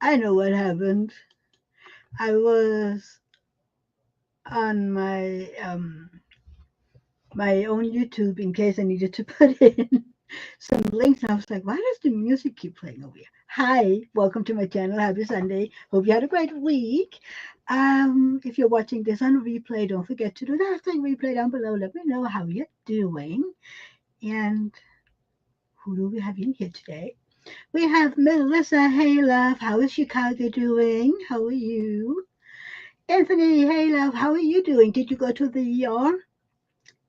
I know what happened. I was on my own YouTube in case I needed to put in some links, and I was like, why does the music keep playing over here? Hi, welcome to my channel. Happy Sunday. Hope you had a great week. If you're watching this on replay, don't forget to do that thing replay down below. Let me know how you're doing. And who do we have in here today? We have Melissa. Hey, love. How is Chicago doing? How are you? Anthony. Hey, love. How are you doing? Did you go to the ER?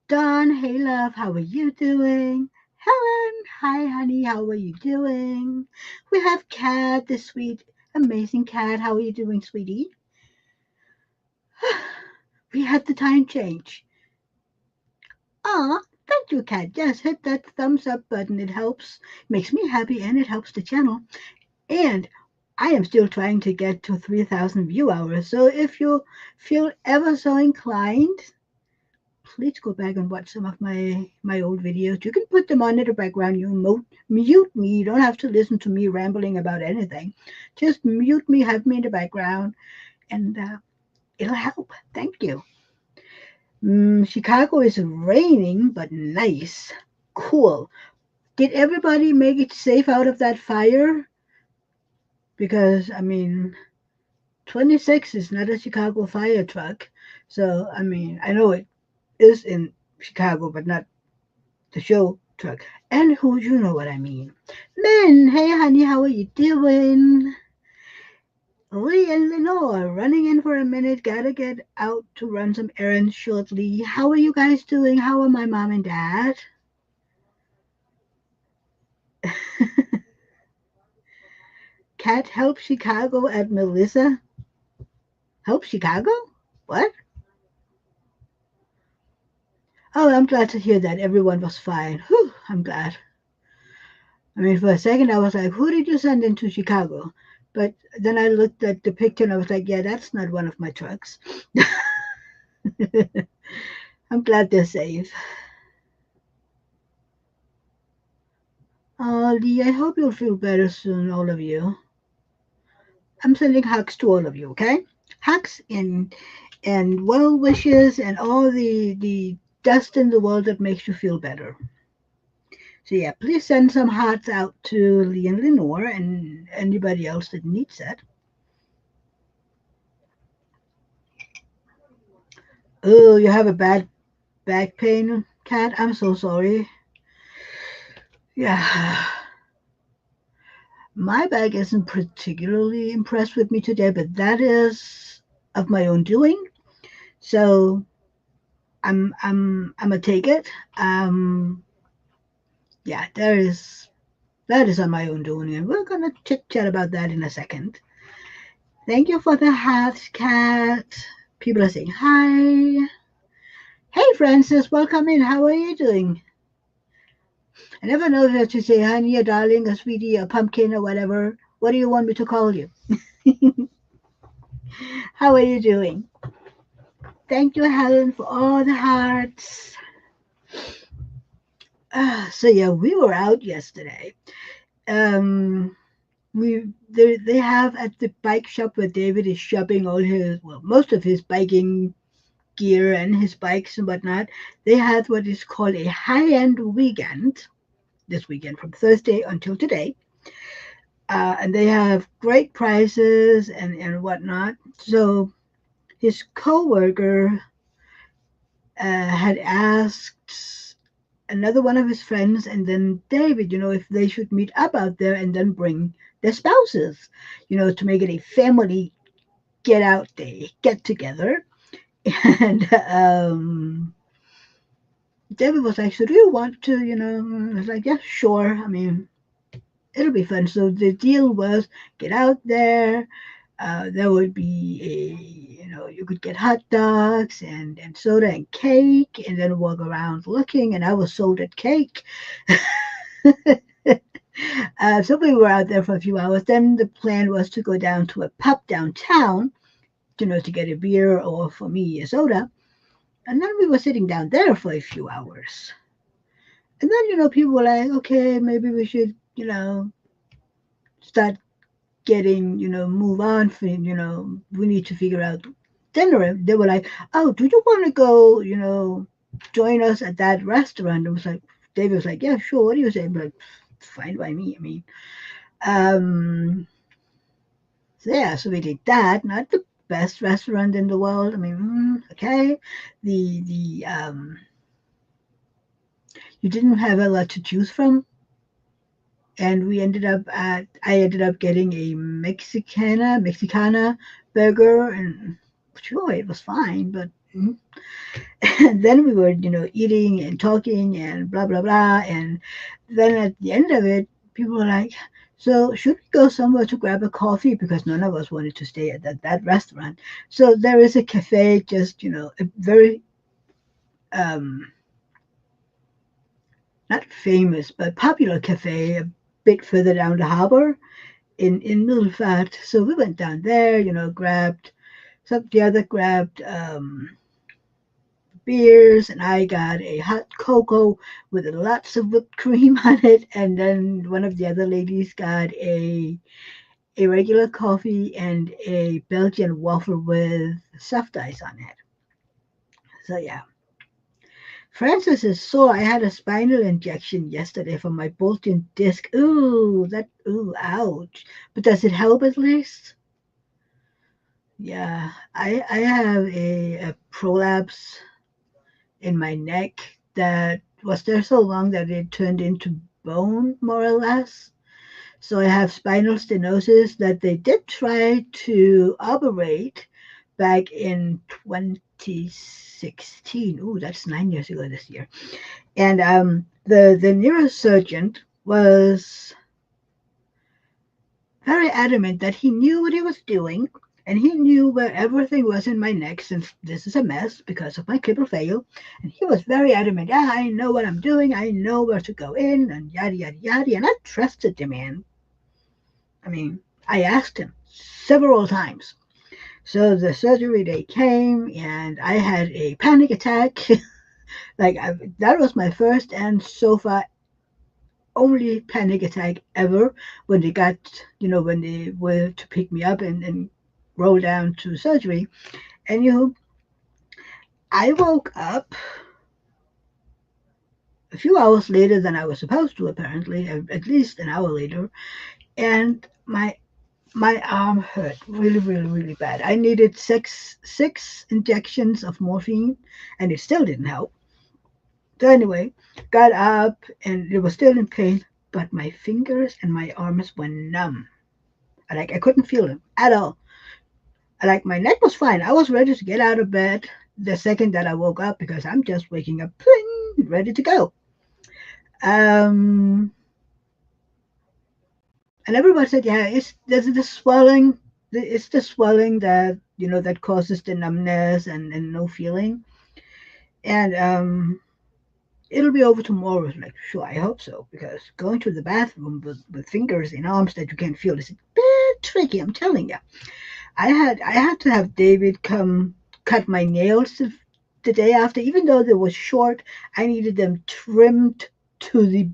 Dawn, hey love, how are you doing? Helen, hi honey, how are you doing? We have Kat, the sweet, amazing Kat. How are you doing, sweetie? We had the time change. Ah, thank you, Kat. Yes, hit that thumbs up button. It helps, makes me happy, and it helps the channel. And I am still trying to get to 3,000 view hours. So if you feel ever so inclined, please go back and watch some of my old videos. You can put them on in the background. You mute me. You don't have to listen to me rambling about anything. Just mute me, have me in the background, and it'll help. Thank you. Chicago is raining, but nice, cool. Did everybody make it safe out of that fire? Because 26 is not a Chicago fire truck. So I know it is in Chicago, but not the show truck. And who you know what I mean. Men, hey honey, how are you doing? Lee and Lenore, running in for a minute, gotta get out to run some errands shortly. How are you guys doing? How are my mom and dad? Cat help Chicago at Melissa? Help Chicago? What? Oh, I'm glad to hear that everyone was fine. Whew, I'm glad. For a second I was like, who did you send into Chicago? But then I looked at the picture and I was like, yeah, that's not one of my trucks. I'm glad they're safe. Oh, Lee, I hope you'll feel better soon, all of you. I'm sending hugs to all of you, okay? Hugs and well wishes and all the dust in the world that makes you feel better. So yeah, please send some hearts out to Lee and Lenore and anybody else that needs that. Oh, you have a bad back pain, Cat? I'm so sorry. Yeah. My back isn't particularly impressed with me today, but that is of my own doing. So I'm gonna take it. Yeah, that is on my own doing, and we're gonna chit chat about that in a second. Thank you for the hat, Cat. People are saying hi. Hey, Francis, welcome in. How are you doing? I never know if to say honey, a darling, a sweetie, a pumpkin, or whatever. What do you want me to call you? How are you doing? Thank you, Helen, for all the hearts. So yeah, we were out yesterday. Um, they have at the bike shop where David is shopping all his most of his biking gear and his bikes and whatnot. They had what is called a high end weekend this weekend from Thursday until today, and they have great prices and whatnot. So his coworker had asked another one of his friends and then David, if they should meet up out there and then bring their spouses, to make it a family get out day, get together. And David was like, so do you want to, I was like, yeah, sure. It'll be fun. So the deal was get out there. There would be you could get hot dogs and soda and cake and then walk around looking. And I was sold at cake. So we were out there for a few hours. Then the plan was to go down to a pub downtown, to get a beer or for me a soda. And then we were sitting down there for a few hours. And then, people were like, okay, maybe we should, start getting, move on for, we need to figure out dinner. And they were like, oh, do you want to go, join us at that restaurant? It was like, David was like, yeah, sure. What do you say? I'm like, fine by me. I mean, um, so yeah, so we did that. Not the best restaurant in the world. I mean, okay. The you didn't have a lot to choose from, and I ended up getting a Mexicana burger, and sure, it was fine, but and then we were, eating and talking and blah blah blah, and then at the end of it, people were like, "So should we go somewhere to grab a coffee?" Because none of us wanted to stay at that restaurant. So there is a cafe, just a very um, not famous but popular cafe, a bit further down the harbor in Middelfart. So we went down there, grabbed some. The other grabbed beers, and I got a hot cocoa with lots of whipped cream on it, and then one of the other ladies got a regular coffee and a Belgian waffle with soft ice on it. So yeah. Francis is sore. I had a spinal injection yesterday for my bulging disc. Ouch. But does it help at least? Yeah, I have a prolapse in my neck that was there so long that it turned into bone, more or less. So I have spinal stenosis that they did try to operate back in 2016. Ooh, that's 9 years ago this year. And the neurosurgeon was very adamant that he knew what he was doing, and he knew where everything was in my neck, since this is a mess because of my triple fail. And he was very adamant. Yeah, I know what I'm doing. I know where to go in, and yada yada yada. And I trusted the man. I mean, I asked him several times. So the surgery day came, and I had a panic attack. That was my first and so far only panic attack ever, when they got, when they were to pick me up and roll down to surgery. And I woke up a few hours later than I was supposed to, apparently, at least an hour later, and my arm hurt really, really, really bad. I needed six injections of morphine, and it still didn't help. So anyway, got up, and it was still in pain, but my fingers and my arms were numb. I couldn't feel them at all. Like my neck was fine. I was ready to get out of bed the second that I woke up, because I'm just waking up, pling, ready to go. Um, and everybody said, yeah, there's the swelling. It's the swelling that that causes the numbness and no feeling. And it'll be over tomorrow. Like, sure, I hope so, because going to the bathroom with fingers in arms that you can't feel is a bit tricky. I'm telling you. I had to have David come cut my nails the day after, even though they were short. I needed them trimmed to the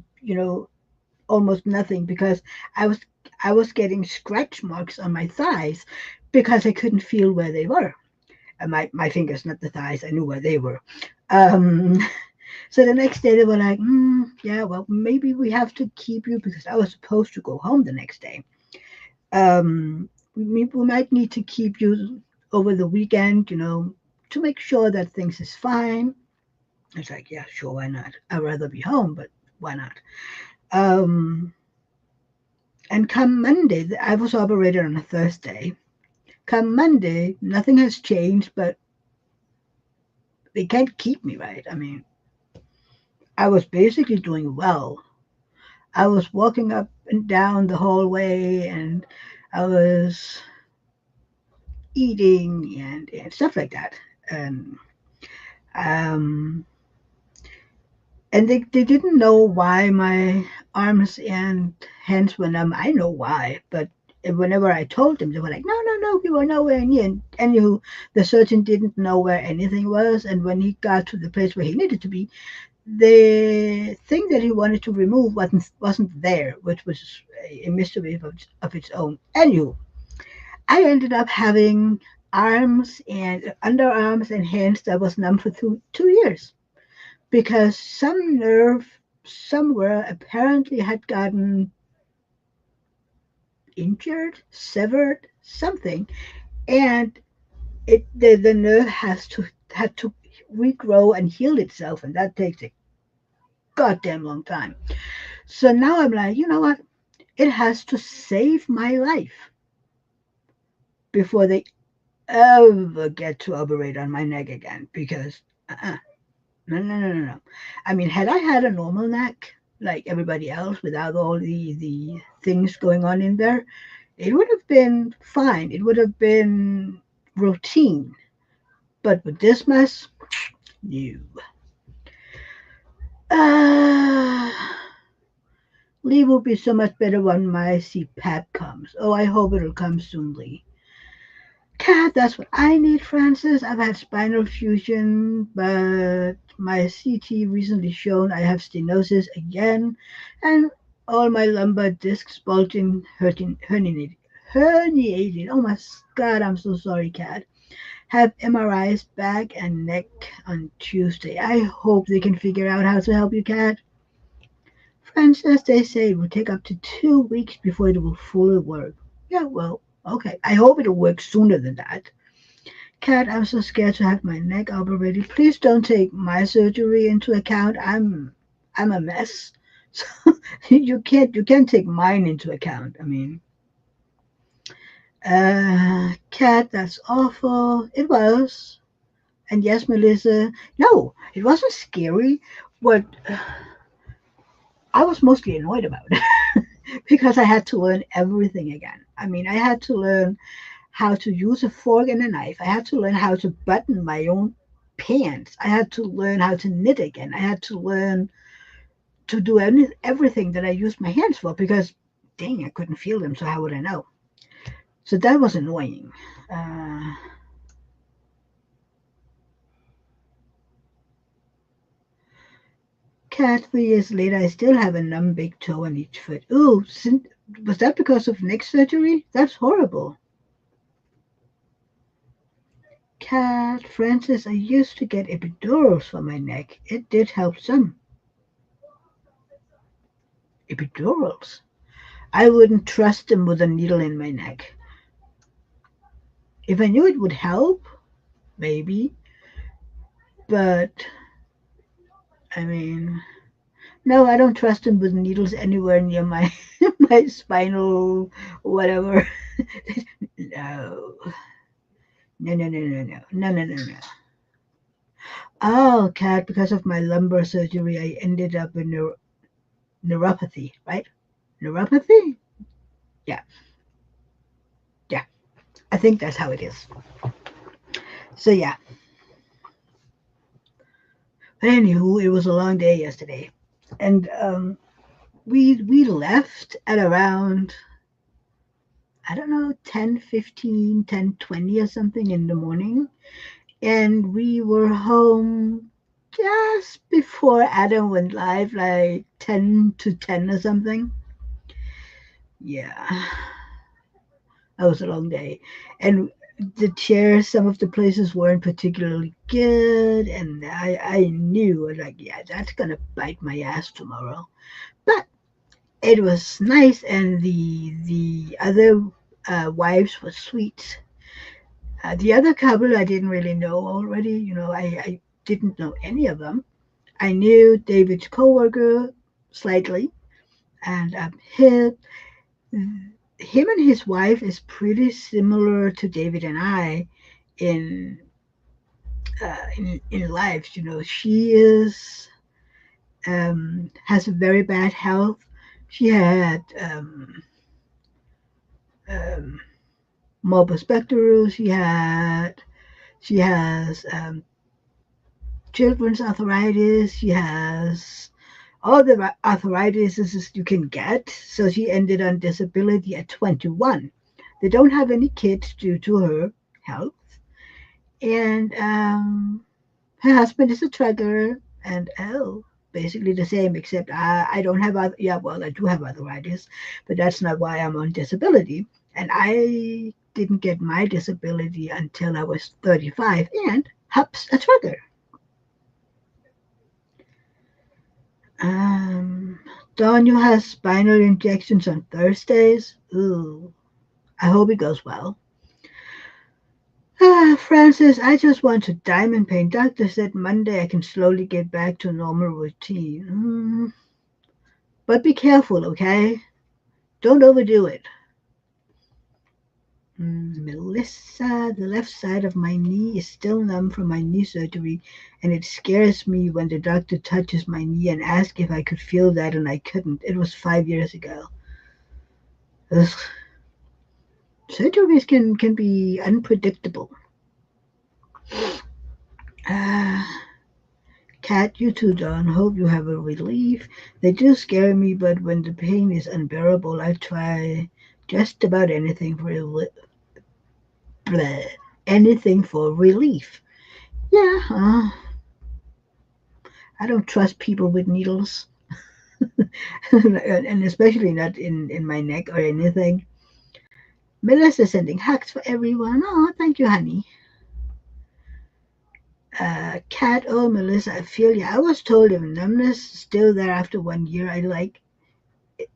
almost nothing, because I was I was getting scratch marks on my thighs because I couldn't feel where they were. My fingers, not the thighs. I knew where they were. Um, so the next day they were like, yeah, well, maybe we have to keep you, because I was supposed to go home the next day. We might need to keep you over the weekend, to make sure that things is fine. It's like, yeah, sure, why not? I'd rather be home, but why not? Um, and come Monday, I was operated on a Thursday. Come Monday, nothing has changed, but they can't keep me, right. I mean, I was basically doing well. I was walking up and down the hallway, and I was eating and stuff like that. And um, and they didn't know why my arms and hands were numb. I know why, but whenever I told them, they were like, no, no, no, we were nowhere near. And anywho, the surgeon didn't know where anything was. And when he got to the place where he needed to be, the thing that he wanted to remove wasn't there, which was a mystery of its own. Anywho, I ended up having arms and underarms and hands that was numb for 2 years because some nerve somewhere apparently had gotten injured, severed, something, and the nerve had to regrow and heal itself, and that takes a goddamn long time. So now I'm like, you know what? It has to save my life before they ever get to operate on my neck again because no, no, no, no, no. I mean, had I had a normal neck like everybody else without all the things going on in there, it would have been fine. It would have been routine. But with this mess, no. Uh, Lee will be so much better when my CPAP comes. Oh, I hope it'll come soon, Lee. Cat, that's what I need, Francis. I've had spinal fusion, but my CT recently shown I have stenosis again, and all my lumbar discs bulging, hurting, herniated. Herniated. Oh my God, I'm so sorry, Cat. Have MRIs back and neck on Tuesday. I hope they can figure out how to help you, Cat. Francis, they say it will take up to 2 weeks before it will fully work. Yeah, well, okay. I hope it'll work sooner than that. Cat, I'm so scared to have my neck operated. Please don't take my surgery into account. I'm a mess. So you can't take mine into account. I mean, Cat, that's awful. It was. And yes, Melissa. No, it wasn't scary. What I was mostly annoyed about because I had to learn everything again. I mean, I had to learn how to use a fork and a knife. I had to learn how to button my own pants. I had to learn how to knit again. I had to learn to do everything that I used my hands for because, dang, I couldn't feel them, so how would I know? So that was annoying. Uh, Cat, 3 years later, I still have a numb big toe on each foot. Ooh, was that because of neck surgery? That's horrible. Cat, Francis, I used to get epidurals for my neck. It did help some. Epidurals? I wouldn't trust them with a needle in my neck. If I knew it would help, maybe. But, I mean, no, I don't trust them with needles anywhere near my my spinal whatever. No. No, no, no, no, no. No, no, no, no. Oh, Cat, because of my lumbar surgery, I ended up in neuropathy, right? Neuropathy? Yeah, yeah. I think that's how it is. So, yeah. But anywho, it was a long day yesterday. And we left at around, I don't know, 10:15, 10:20 or something in the morning. And we were home just before Adam went live, like 10 to 10 or something. Yeah, that was a long day. And the chairs, some of the places weren't particularly good. And I knew, like, yeah, that's going to bite my ass tomorrow. But it was nice. And the other wives were sweet. The other couple I didn't really know already. I didn't know any of them. I knew David's coworker slightly, and him and his wife is pretty similar to David and I in in life. She is has a very bad health. She had um, morbus Bechterew. She has children's arthritis. She has all the arthritis you can get. So she ended on disability at 21. They don't have any kids due to her health. And her husband is a trucker. And oh. basically the same, except I don't have other, yeah, well, I do have arthritis, but that's not why I'm on disability. And I didn't get my disability until I was 35 and hops a trucker. Um, Daniel has spinal injections on Thursdays. Ooh, I hope it goes well. Francis, I just want to diamond paint. Doctor said Monday I can slowly get back to normal routine. But be careful, okay? Don't overdo it. Melissa, the left side of my knee is still numb from my knee surgery, and it scares me when the doctor touches my knee and asks if I could feel that, and I couldn't. It was 5 years ago. Ugh. Surgeries can be unpredictable. Uh, Cat, you too, Don. Hope you have a relief. They do scare me, but when the pain is unbearable, I try just about anything for bleh, anything for relief. Yeah, I don't trust people with needles, and especially not in my neck or anything. Melissa sending hugs for everyone. Oh, thank you, honey. Cat, oh, Melissa, I feel you. I was told if numbness is still there after 1 year,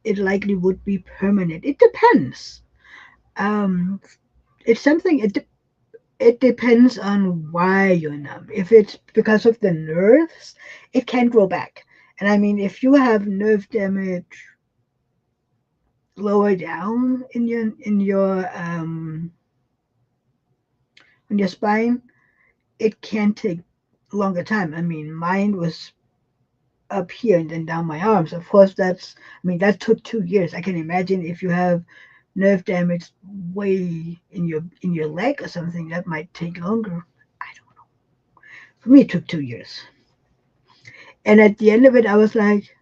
it likely would be permanent. It depends. Um, it's something. It depends on why you're numb. If it's because of the nerves, it can grow back. And I mean, if you have nerve damage lower down in your spine, it can take longer time. I mean, mine was up here and then down my arms. Of course, that took 2 years. I can imagine if you have nerve damage way in your leg or something, that might take longer. I don't know. For me, it took 2 years. And at the end of it, I was like,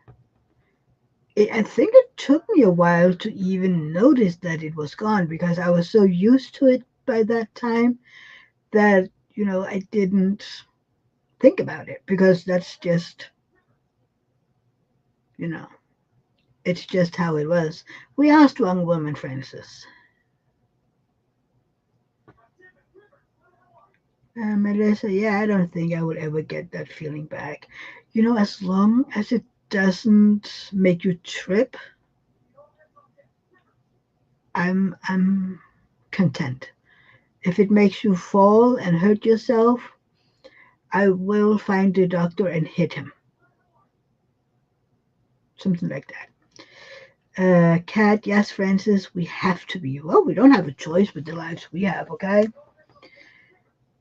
I think it took me a while to even notice that it was gone because I was so used to it by that time that, I didn't think about it because that's just, you know, it's just how it was. We are strong women, Francis. Melissa, yeah, I don't think I would ever get that feeling back. As long as it doesn't make you trip, I'm content. If it makes you fall and hurt yourself, I will find the doctor and hit him. Something like that. Kat, yes, Francis, we have to be. Well, we don't have a choice with the lives we have, okay?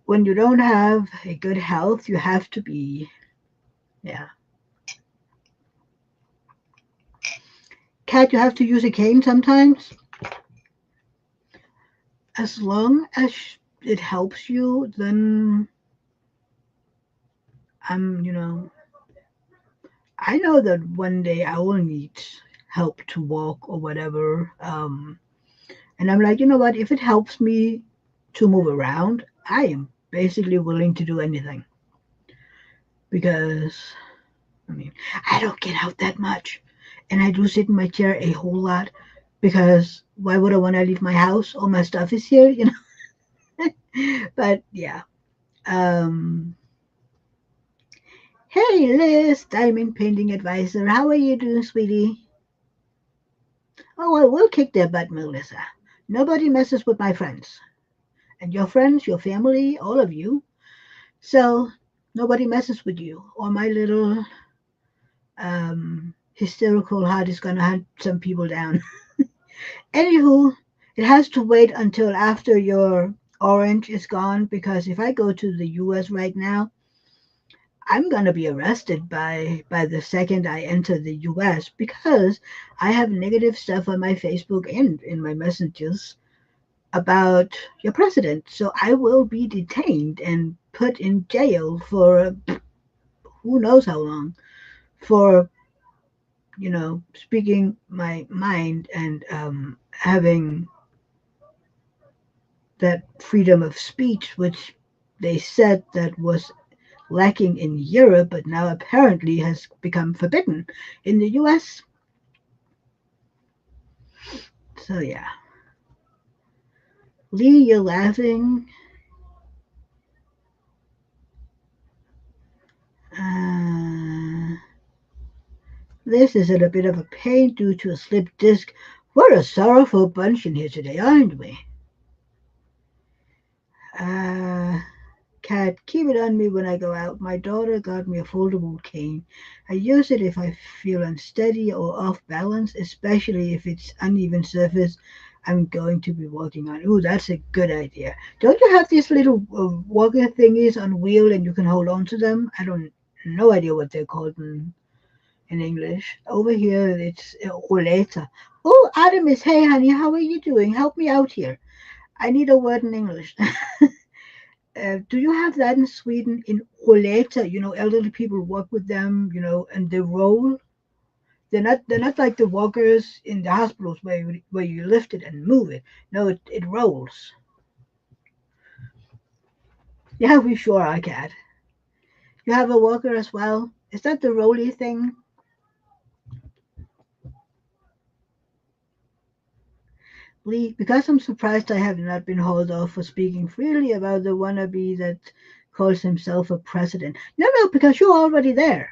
When you don't have a good health, you have to be, yeah. Kat, you have to use a cane sometimes. As long as it helps you, then I'm, I know that one day I will need help to walk or whatever. And I'm like, you know what? If it helps me to move around, I am basically willing to do anything because, I mean, I don't get out that much. And I do sit in my chair a whole lot because why would I want to leave my house? All my stuff is here. But yeah. Um, hey, Liz, Diamond Painting Advisor. How are you doing, sweetie? Oh, I will kick their butt, Melissa. Nobody messes with my friends. And your friends, your family, all of you. So nobody messes with you. Or my little hysterical heart is going to hunt some people down. Anywho, it has to wait until after your orange is gone because if I go to the US right now, I'm going to be arrested by the second I enter the US because I have negative stuff on my Facebook and in my messages about your president. So I will be detained and put in jail for who knows how long for, speaking my mind and having that freedom of speech, which they said that was lacking in Europe, but now apparently has become forbidden in the US. So yeah. Lee, you're laughing. Uh, this is a bit of a pain due to a slipped disc. What a sorrowful bunch in here today, aren't we? Uh, Cat, keep it on me when I go out. My daughter got me a foldable cane. I use it if I feel unsteady or off balance, especially if it's uneven surface I'm going to be walking on. Ooh, that's a good idea. Don't you have these little walker thingies on wheel and you can hold on to them? I don't, no idea what they're called in English. Over here, it's roleta. Oh, Artemis, hey honey, how are you doing? Help me out here. I need a word in English. Do you have that in Sweden? In roleta, elderly people walk with them, and they roll. They're not like the walkers in the hospitals where you lift it and move it. No, it rolls. Yeah, we sure are, Cat. You have a walker as well. Is that the rolly thing? Lee, because I'm surprised I have not been hauled off for speaking freely about the wannabe that calls himself a president. No, no, because you're already there.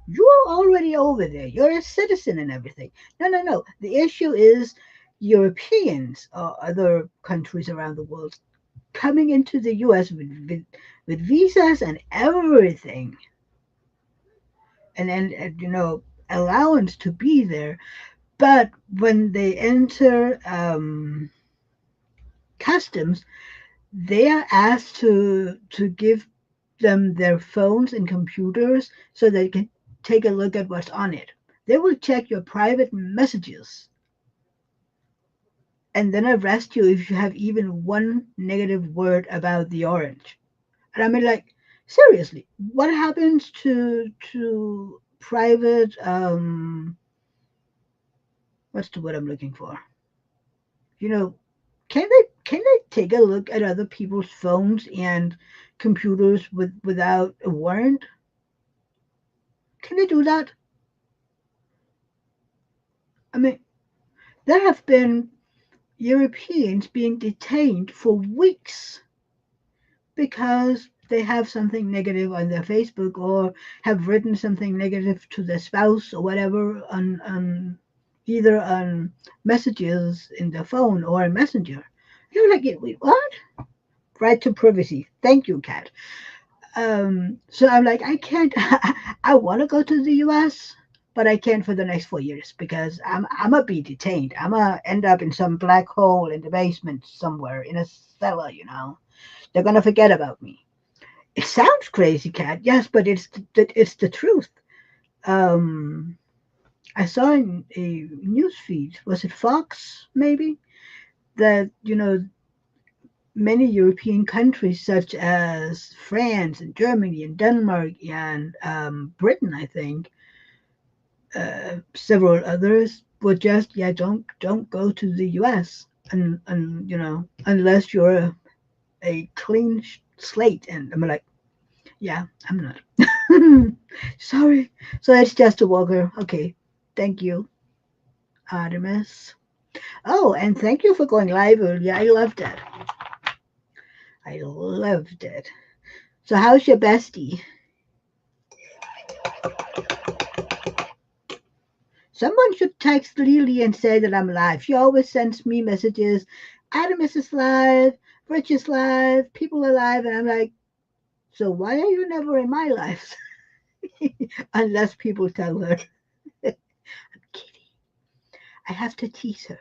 You're already over there. You're a citizen and everything. No, no, no. The issue is Europeans or other countries around the world coming into the US with visas and everything. And allowance to be there. But when they enter customs, they are asked to give them their phones and computers so they can take a look at what's on it. They will check your private messages and then arrest you if you have even one negative word about the orange. And I mean, like, seriously, what happens to private what's the word I'm looking for? You know, can they take a look at other people's phones and computers without a warrant? Can they do that? I mean, there have been Europeans being detained for weeks because they have something negative on their Facebook or have written something negative to their spouse or whatever on either on messages in their phone or in Messenger. You're like, wait, what? Right to privacy. Thank you, Kat. So I'm like, I can't. I want to go to the U.S., but I can't for the next 4 years because I'm gonna be detained. I'm gonna end up in some black hole in the basement somewhere in a cellar. They're gonna forget about me. It sounds crazy, Kat. Yes, but it's the truth. Um, I saw in a news feed. Was it Fox? Maybe that many European countries, such as France and Germany and Denmark and Britain, I think, several others, were just don't go to the U.S. and unless you're a clean slate. And I'm like, yeah, I'm not. Sorry. So it's just a walker. Okay. Thank you, Artemis. Oh, and thank you for going live earlier. I loved it. I loved it. So how's your bestie? Someone should text Lily and say that I'm live. She always sends me messages. Artemis is live. Rich is live. People are live. And I'm like, so why are you never in my life? Unless people tell her. I'm kidding. I have to tease her.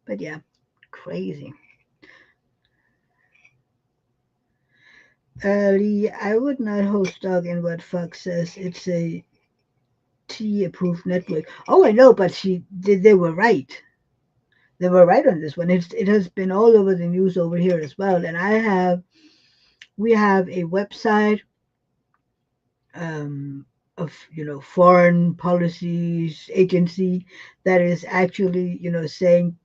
But yeah, crazy. Lee, I would not hold stock in what Fox says. It's a T-approved network. Oh, I know, but they were right. They were right on this one. It has been all over the news over here as well. And we have a website of foreign policies agency that is actually saying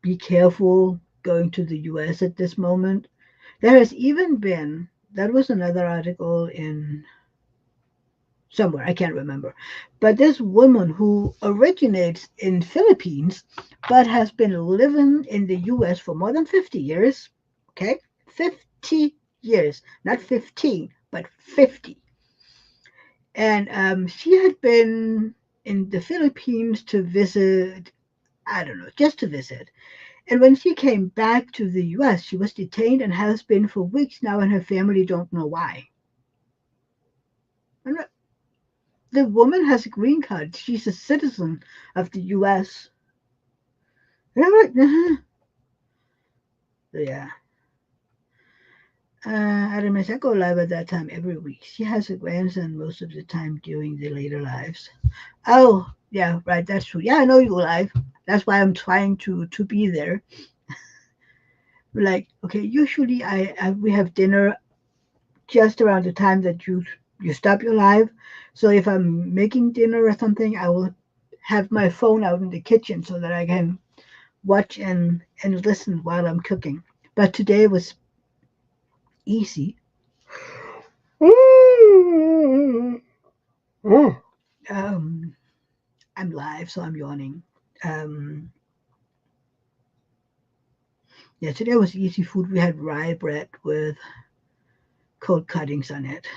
be careful going to the U.S. at this moment. There has even been, that was another article in somewhere, I can't remember, but this woman who originates in Philippines but has been living in the US for more than 50 years, okay? 50 years, not 15, but 50. And she had been in the Philippines to visit, I don't know, just to visit. And when she came back to the US, she was detained and has been for weeks now, and her family don't know why. And the woman has a green card. She's a citizen of the US. And I'm like, yeah. Aramis, I go live at that time every week. She has a grandson most of the time during the later lives. Oh, yeah, right, that's true. Yeah, I know you go live. That's why I'm trying to be there. Like, okay, usually I we have dinner just around the time that you stop your live. So if I'm making dinner or something, I will have my phone out in the kitchen so that I can watch and listen while I'm cooking. But today was easy. Um, I'm live, so I'm yawning. Um, yeah, today was easy food. We had rye bread with cold cuttings on it.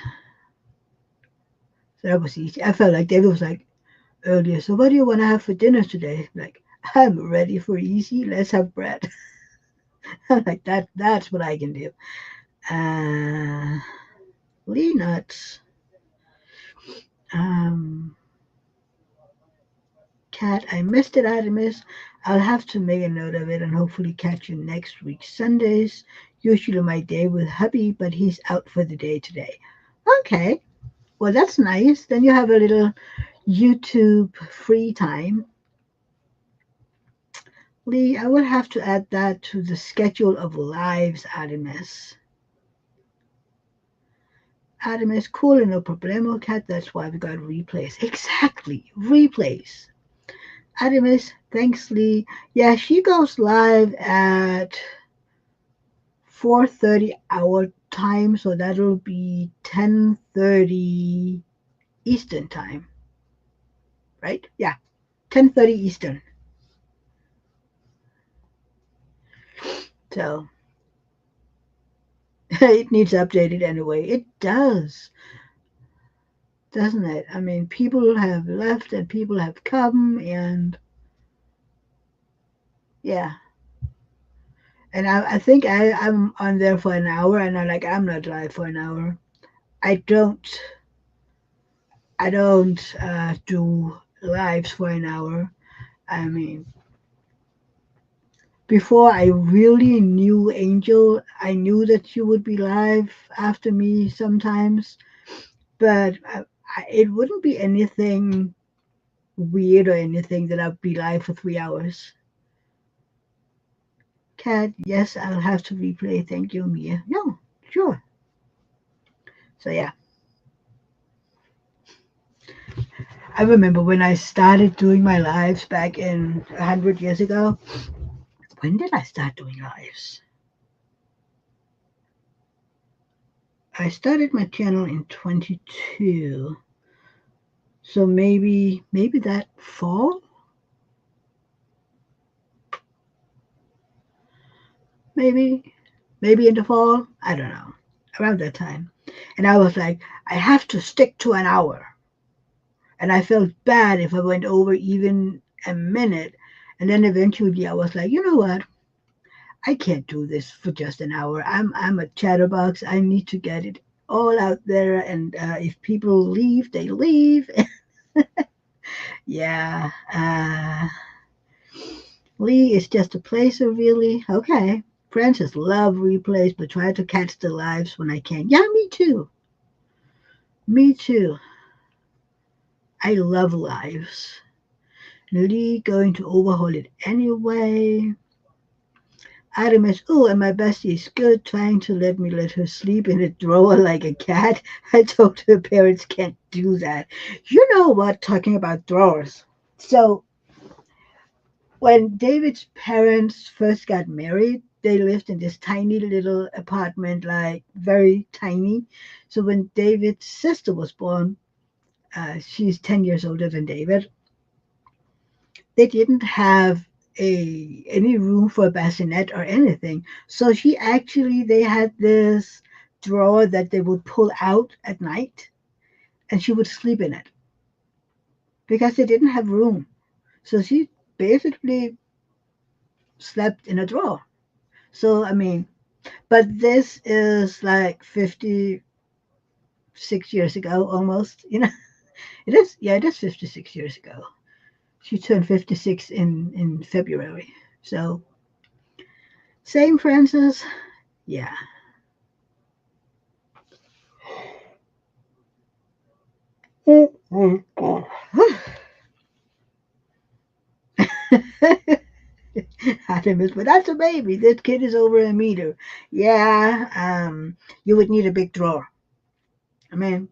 So that was easy. I felt like David was like earlier, so what do you want to have for dinner today? Like, I'm ready for easy. Let's have bread. I'm like, that's what I can do. Uh, Lee nuts. Um, Cat, I missed it, Artemis. I'll have to make a note of it and hopefully catch you next week. Sundays, usually my day with hubby, but he's out for the day today. Okay, well, that's nice. Then you have a little YouTube free time. Lee, I will have to add that to the schedule of lives, Artemis. Artemis, cool and no problemo, Cat. That's why we got replays. Exactly, replays. Artemis, thanks, Lee. Yeah, she goes live at 4:30 our time, so that'll be 10:30 Eastern time, right? Yeah, 10:30 Eastern. So it needs updated anyway. It does, doesn't it? I mean, people have left and people have come, and yeah. And I think I'm on there for an hour, and I'm not live for an hour. I don't I don't do lives for an hour. I mean, before I really knew Angel, I knew that she would be live after me sometimes, but it wouldn't be anything weird or anything that I'd be live for 3 hours. Cat, yes, I'll have to replay. Thank you, Mia. No, sure. So yeah, I remember when I started doing my lives back in 100 years ago. When did I start doing lives? I started my channel in 22, so maybe that fall, maybe maybe in the fall. I don't know, around that time. And I was like, I have to stick to an hour, and I felt bad if I went over even a minute. And then eventually I was like, you know what? I can't do this for just an hour. I'm a chatterbox. I need to get it all out there, and if people leave, they leave. Yeah. Lee is just a placer, really? Okay. Francis love replays, but try to catch the lives when I can. Yeah, me too. Me too. I love lives. Lee going to overhaul it anyway. Artemis, oh, and my bestie is good, trying to let her sleep in a drawer like a cat. I told her parents can't do that. You know what? Talking about drawers. So when David's parents first got married, they lived in this tiny little apartment, like very tiny. So when David's sister was born, she's 10 years older than David, they didn't have any room for a bassinet or anything. So they had this drawer that they would pull out at night, and she would sleep in it because they didn't have room. So she basically slept in a drawer. So I mean, but this is like 56 years ago almost. It is. Yeah, it is 56 years ago. She turned 56 in February. So same Francis. Yeah. Artemis, but that's a baby. This kid is over a meter. Yeah, you would need a big drawer. I mean,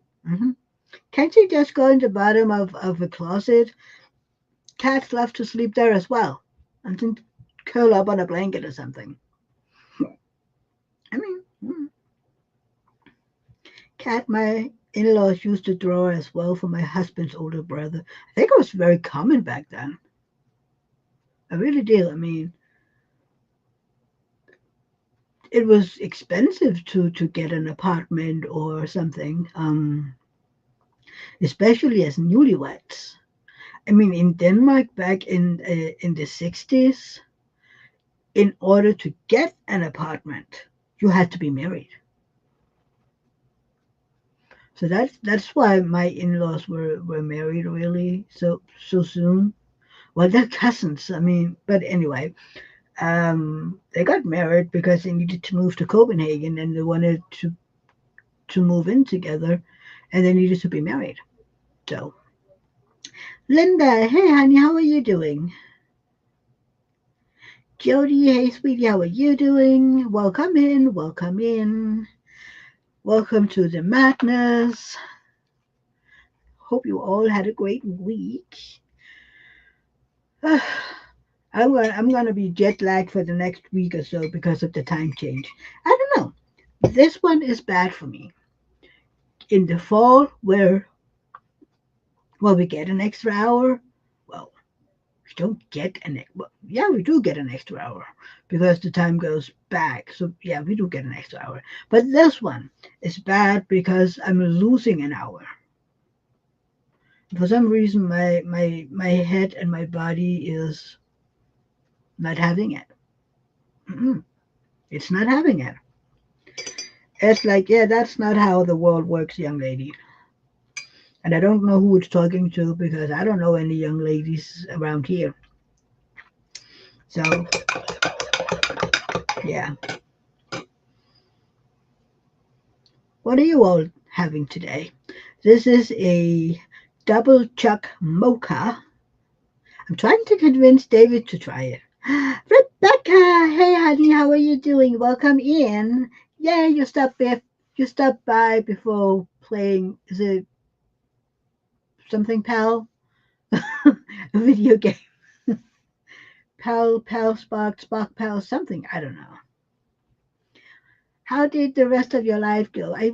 can't you just go in the bottom of a closet? Cats love to sleep there as well. And then curl up on a blanket or something. I mean, cat, my in-laws used a drawer as well for my husband's older brother. I think it was very common back then. I really do. I mean, it was expensive to get an apartment or something, especially as newlyweds. I mean, in Denmark back in the 60s, in order to get an apartment, you had to be married. So that's why my in-laws were married really so soon. Well, they're cousins. I mean, but anyway, they got married because they needed to move to Copenhagen and they wanted to move in together, and they needed to be married. So, Linda, hey honey, how are you doing? Jody, hey sweetie, how are you doing? Welcome in, welcome in. Welcome to the madness. Hope you all had a great week. I'm gonna be jet lagged for the next week or so because of the time change. I don't know. This one is bad for me. In the fall, where well we get an extra hour. Well, we don't get well, yeah, we do get an extra hour because the time goes back. So yeah, we do get an extra hour. But this one is bad because I'm losing an hour. For some reason, my head and my body is not having it. Mm-mm. It's not having it. It's like, yeah, that's not how the world works, young lady. And I don't know who it's talking to because I don't know any young ladies around here. So, yeah. What are you all having today? This is a double chuck mocha. I'm trying to convince David to try it. Rebecca, hey honey, how are you doing? Welcome in. Yeah, you stopped by before playing. Is it something, pal? A video game. Pal, Spark, Pal, something. I don't know. How did the rest of your life go? I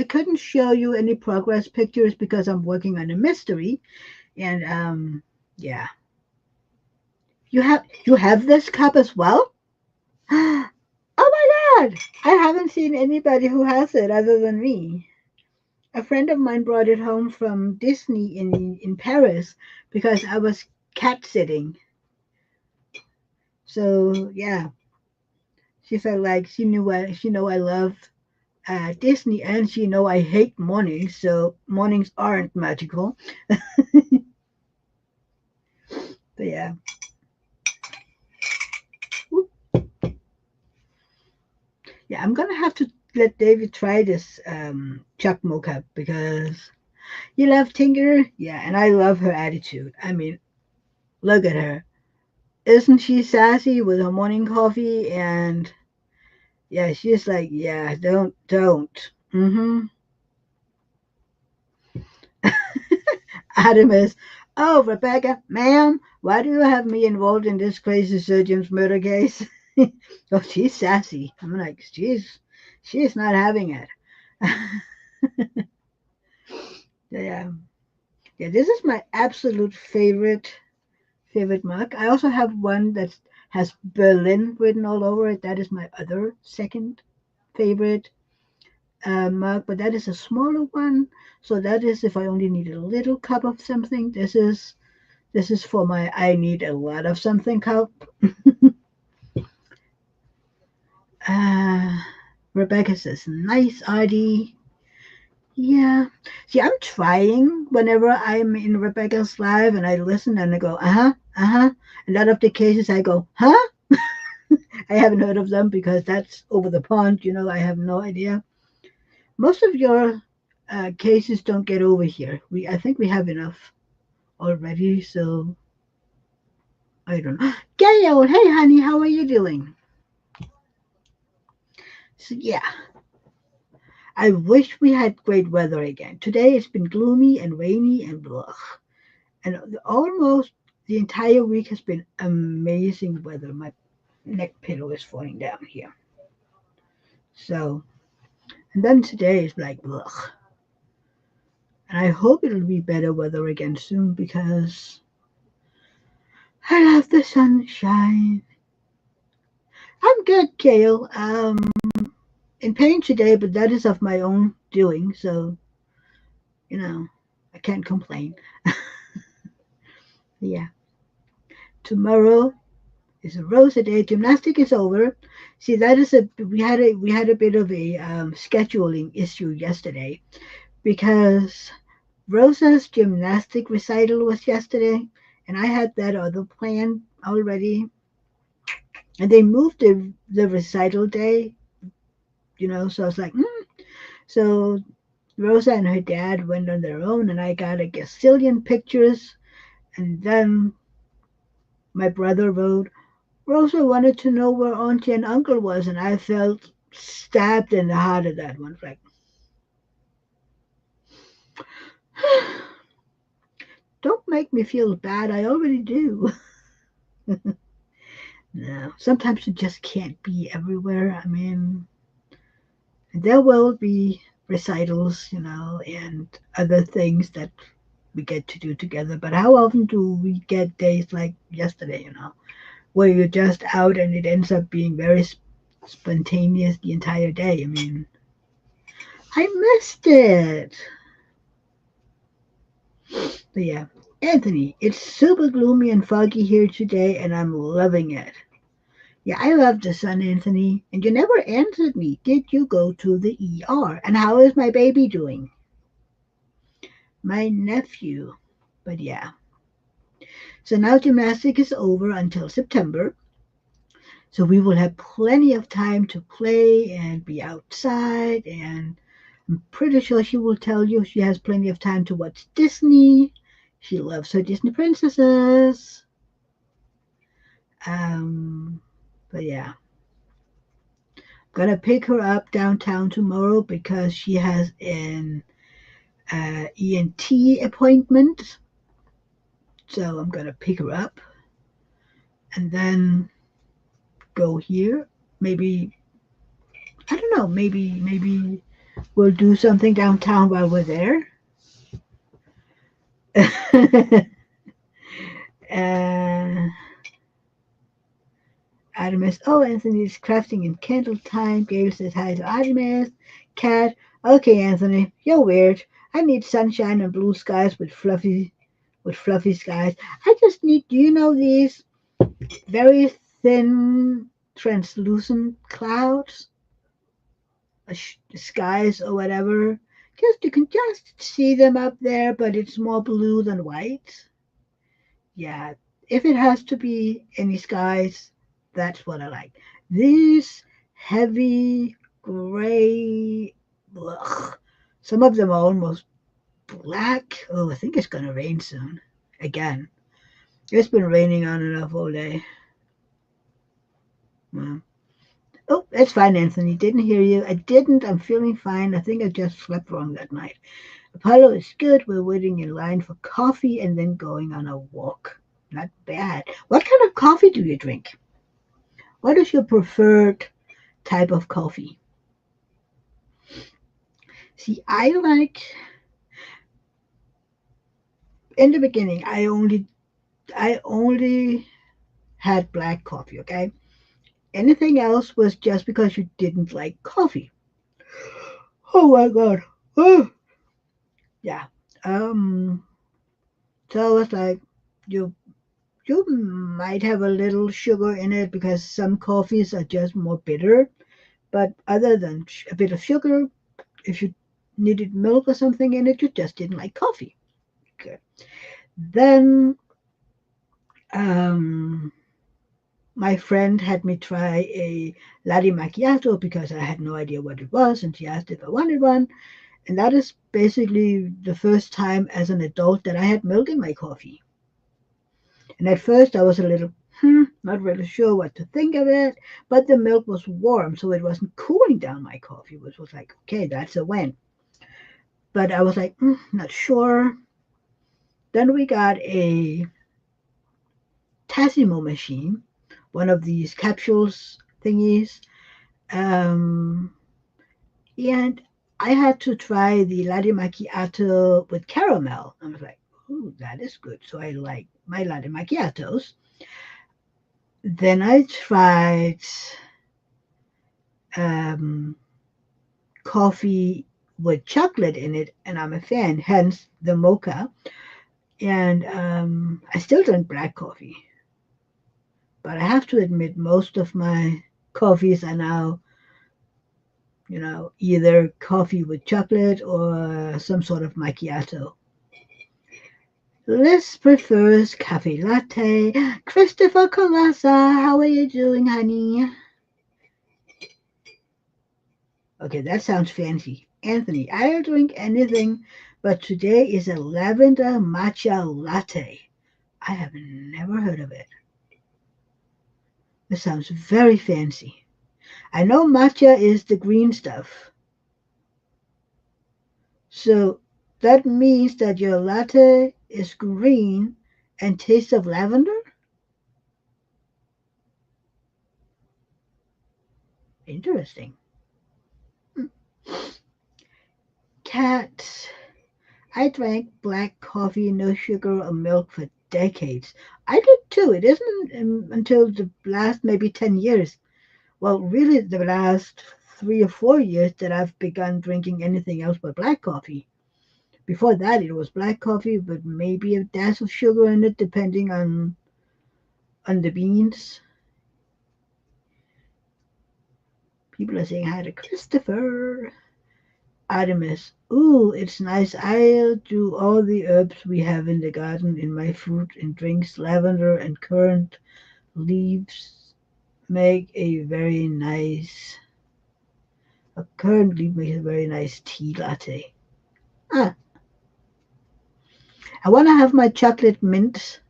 couldn't show you any progress pictures because I'm working on a mystery, and yeah. You have this cup as well? Oh my God! I haven't seen anybody who has it other than me. A friend of mine brought it home from Disney in Paris because I was cat sitting. So yeah, she felt like she know I love Disney, and she know I hate mornings, so mornings aren't magical. But yeah, yeah, I'm gonna have to let David try this Chuck Mocha because you love Tinker, yeah, and I love her attitude. I mean, look at her. Isn't she sassy with her morning coffee? And yeah, she's like, yeah, don't. Mm-hmm. Artemis, oh, Rebecca, ma'am, why do you have me involved in this crazy surgeon's murder case? Oh, she's sassy. I'm like, she's not having it. Yeah, yeah. This is my absolute favorite mug. I also have one that has Berlin written all over it. That is my other second favorite mug, but that is a smaller one. So that is if I only need a little cup of something. This is for my I need a lot of something cup. Uh, Rebecca says, nice, Artie. Yeah. See, I'm trying whenever I'm in Rebecca's live and I listen and I go, uh-huh, uh-huh. A lot of the cases I go, huh? I haven't heard of them because that's over the pond, I have no idea. Most of your cases don't get over here. I think we have enough already, so I don't know. Gail, hey honey, how are you doing? So yeah, I wish we had great weather again. Today it's been gloomy and rainy and blah. And almost the entire week has been amazing weather. My neck pillow is falling down here. So, and then today is like, ugh. And I hope it'll be better weather again soon because I love the sunshine. I'm good, Kale. In pain today, but that is of my own doing. So, you know, I can't complain. Yeah. Tomorrow is a Rosa Day. Gymnastic is over. See, that is we had a bit of a scheduling issue yesterday because Rosa's gymnastic recital was yesterday, and I had that other plan already, and they moved the recital day. So I was like, So Rosa and her dad went on their own, and I got a gazillion pictures, and then my brother wrote, Rosa wanted to know where Auntie and Uncle was, and I felt stabbed in the heart of that one. Like, don't make me feel bad. I already do. No, sometimes you just can't be everywhere. I mean, there will be recitals, and other things that we get to do together. But how often do we get days like yesterday, where you're just out and it ends up being very spontaneous the entire day? I mean, I missed it. But yeah, Anthony, it's super gloomy and foggy here today, and I'm loving it. Yeah, I love the sun, Anthony. And you never answered me. Did you go to the ER? And how is my baby doing? My nephew. But yeah. So now gymnastic is over until September. So we will have plenty of time to play and be outside. And I'm pretty sure she will tell you she has plenty of time to watch Disney. She loves her Disney princesses. Um, but yeah, gonna pick her up downtown tomorrow because she has an ENT appointment. So I'm gonna pick her up and then go here. Maybe I don't know. Maybe we'll do something downtown while we're there. uh, Artemis. Oh, Anthony's crafting in candle time. Gabe says hi to Artemis. Cat. Okay, Anthony, you're weird. I need sunshine and blue skies with fluffy skies. I just need. Do you know these very thin, translucent clouds, skies or whatever? Just you can just see them up there, but it's more blue than white. Yeah, if it has to be any skies, that's what I like. These heavy gray, ugh, some of them are almost black. Oh, I think it's gonna rain soon. Again, it's been raining on and off all day. Well, oh, that's fine, Anthony. Didn't hear you. I didn't. I'm feeling fine. I think I just slept wrong that night. Apollo is good. We're waiting in line for coffee and then going on a walk. Not bad. What kind of coffee do you drink? What is your preferred type of coffee? See, in the beginning, I only had black coffee, okay? Anything else was just because you didn't like coffee. Oh my god. Oh, yeah. Um, so I was like, you you might have a little sugar in it because some coffees are just more bitter. But other than a bit of sugar, if you needed milk or something in it, you just didn't like coffee. Okay. Then um, my friend had me try a latte macchiato because I had no idea what it was, and she asked if I wanted one. And that is basically the first time as an adult that I had milk in my coffee. And at first I was a little, not really sure what to think of it, but the milk was warm, so it wasn't cooling down my coffee, which was like, okay, that's a win. But I was like, not sure. Then we got a Tassimo machine, one of these capsules thingies, um, and I had to try the latte macchiato with caramel. I was like, ooh, that is good. So I like my latte macchiatos. Then I tried um, coffee with chocolate in it, and I'm a fan, hence the mocha. And I still drink black coffee, but I have to admit, most of my coffees are now, either coffee with chocolate or some sort of macchiato. Liz prefers cafe latte. Christopher Kalasa, how are you doing, honey? Okay, that sounds fancy. Anthony, I'll drink anything, but today is a lavender matcha latte. I have never heard of it. It sounds very fancy. I know matcha is the green stuff. So that means that your latte is green and tastes of lavender? Interesting. Hmm. Cat. I drank black coffee, no sugar or milk for decades. I did too. It isn't until the last maybe 10 years, well, really the last 3 or 4 years, that I've begun drinking anything else but black coffee. Before that, it was black coffee, but maybe a dash of sugar in it, depending on the beans. People are saying hi to Christopher. Artemis. Ooh, it's nice. I'll do all the herbs we have in the garden in my fruit and drinks. Lavender and currant leaves make a very nice. A currant leaf makes a very nice tea latte. Ah, I want to have my chocolate mint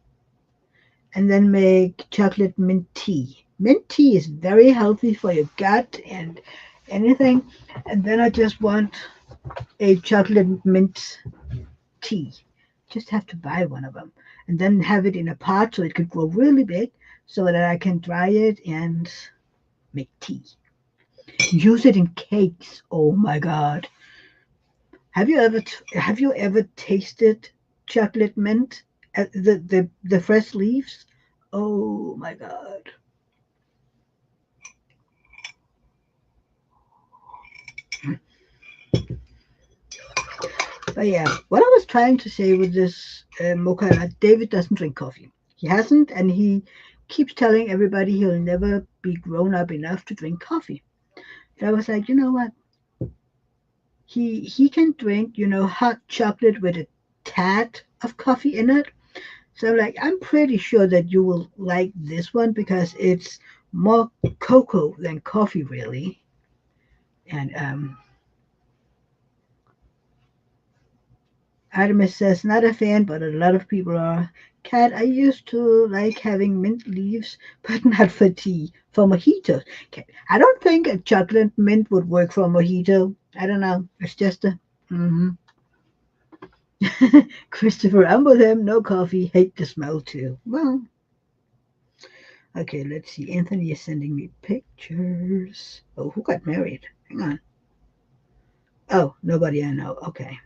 and then make chocolate mint tea. Mint tea is very healthy for your gut and anything. And then I just want a chocolate mint tea. Just have to buy one of them and then have it in a pot so it could grow really big so that I can dry it and make tea. Use it in cakes. Oh my god. Have you ever tasted chocolate mint? The fresh leaves? Oh my god. But yeah, what I was trying to say with this mocha, David doesn't drink coffee. He hasn't, and he keeps telling everybody he'll never be grown up enough to drink coffee. So I was like, you know what? He can drink, hot chocolate with a tad of coffee in it. So I'm like, I'm pretty sure that you will like this one because it's more cocoa than coffee, really. And Artemis says, not a fan, but a lot of people are. Cat, I used to like having mint leaves, but not for tea, for mojitos. Cat, I don't think a chocolate mint would work for a mojito. I don't know. It's just a. Mm-hmm. Christopher, I'm with him. No coffee. Hate the smell too. Well, Okay, let's see. Anthony is sending me pictures. Oh, who got married? Hang on. Oh, nobody I know. Okay.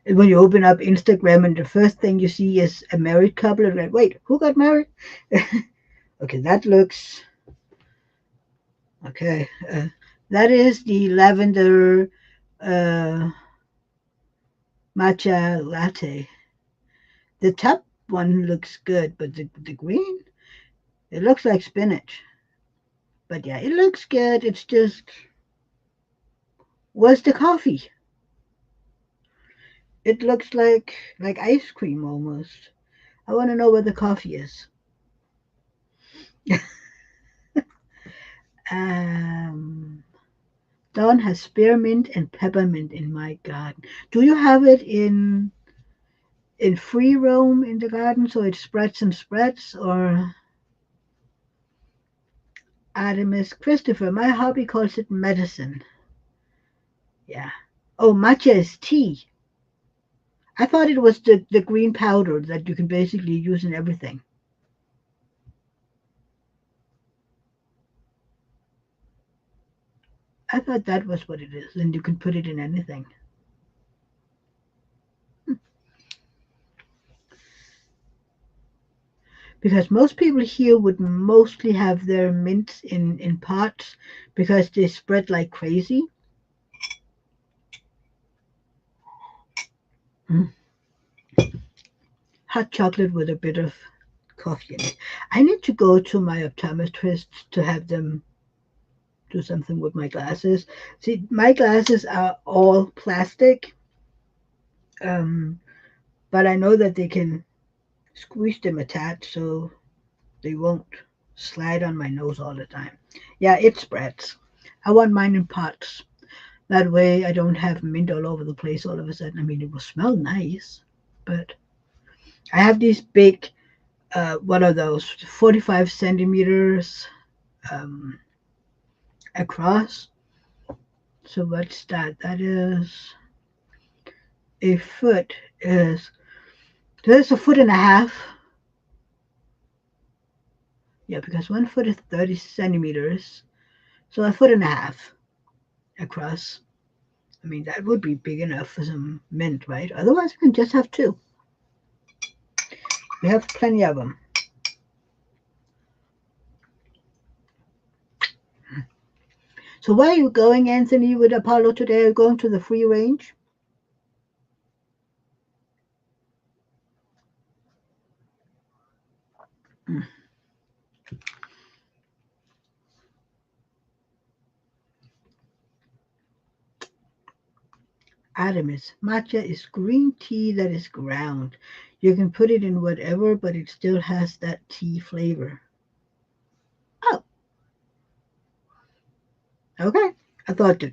And when you open up Instagram and the first thing you see is a married couple, and like, wait, who got married? Okay, that looks okay. That is the lavender uh, matcha latte. The top one looks good, but the green, it looks like spinach. But yeah, it looks good. It's just, where's the coffee? It looks like ice cream almost. I want to know where the coffee is. um, Dawn has spearmint and peppermint in my garden. Do you have it in free roam in the garden so it spreads and spreads, or Artemis Christopher? My hobby calls it medicine. Yeah. Oh, matcha is tea. I thought it was the green powder that you can basically use in everything. I thought that was what it is, and you can put it in anything. Because most people here would mostly have their mints in pots because they spread like crazy. Mm. Hot chocolate with a bit of coffee in it. I need to go to my optometrist to have them do something with my glasses. See, my glasses are all plastic, um, but I know that they can squeeze them attached so they won't slide on my nose all the time. Yeah, it spreads. I want mine in pots. That way I don't have mint all over the place all of a sudden. I mean, it will smell nice, but I have these big, what are those, 45 centimeters um, across. So what's that? That is a foot is, there's a foot and a half. Yeah, because 1 foot is 30 centimeters. So a foot and a half across. I mean, that would be big enough for some mint, right? Otherwise, we can just have two. We have plenty of them. So where are you going, Anthony, with Apollo today? Are you going to the free range? Mm. Adamus, matcha is green tea that is ground. You can put it in whatever, but it still has that tea flavor. Oh, okay. I thought the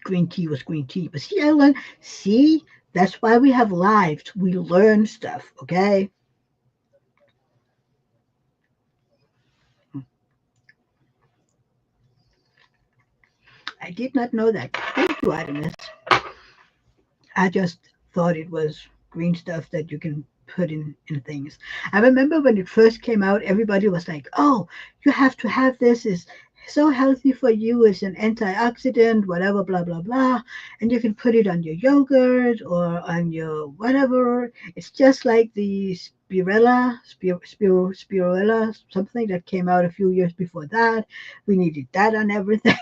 green tea was green tea, but see, I learned. See, that's why we have lives. We learn stuff. Okay. I did not know that. Thank you, Adamus. I just thought it was green stuff that you can put in things. I remember when it first came out, everybody was like, "Oh, you have to have this. It's so healthy for you. It's an antioxidant, whatever, blah blah blah, and you can put it on your yogurt or on your whatever. It's just like the spirulina, something that came out a few years before that. We needed that on everything."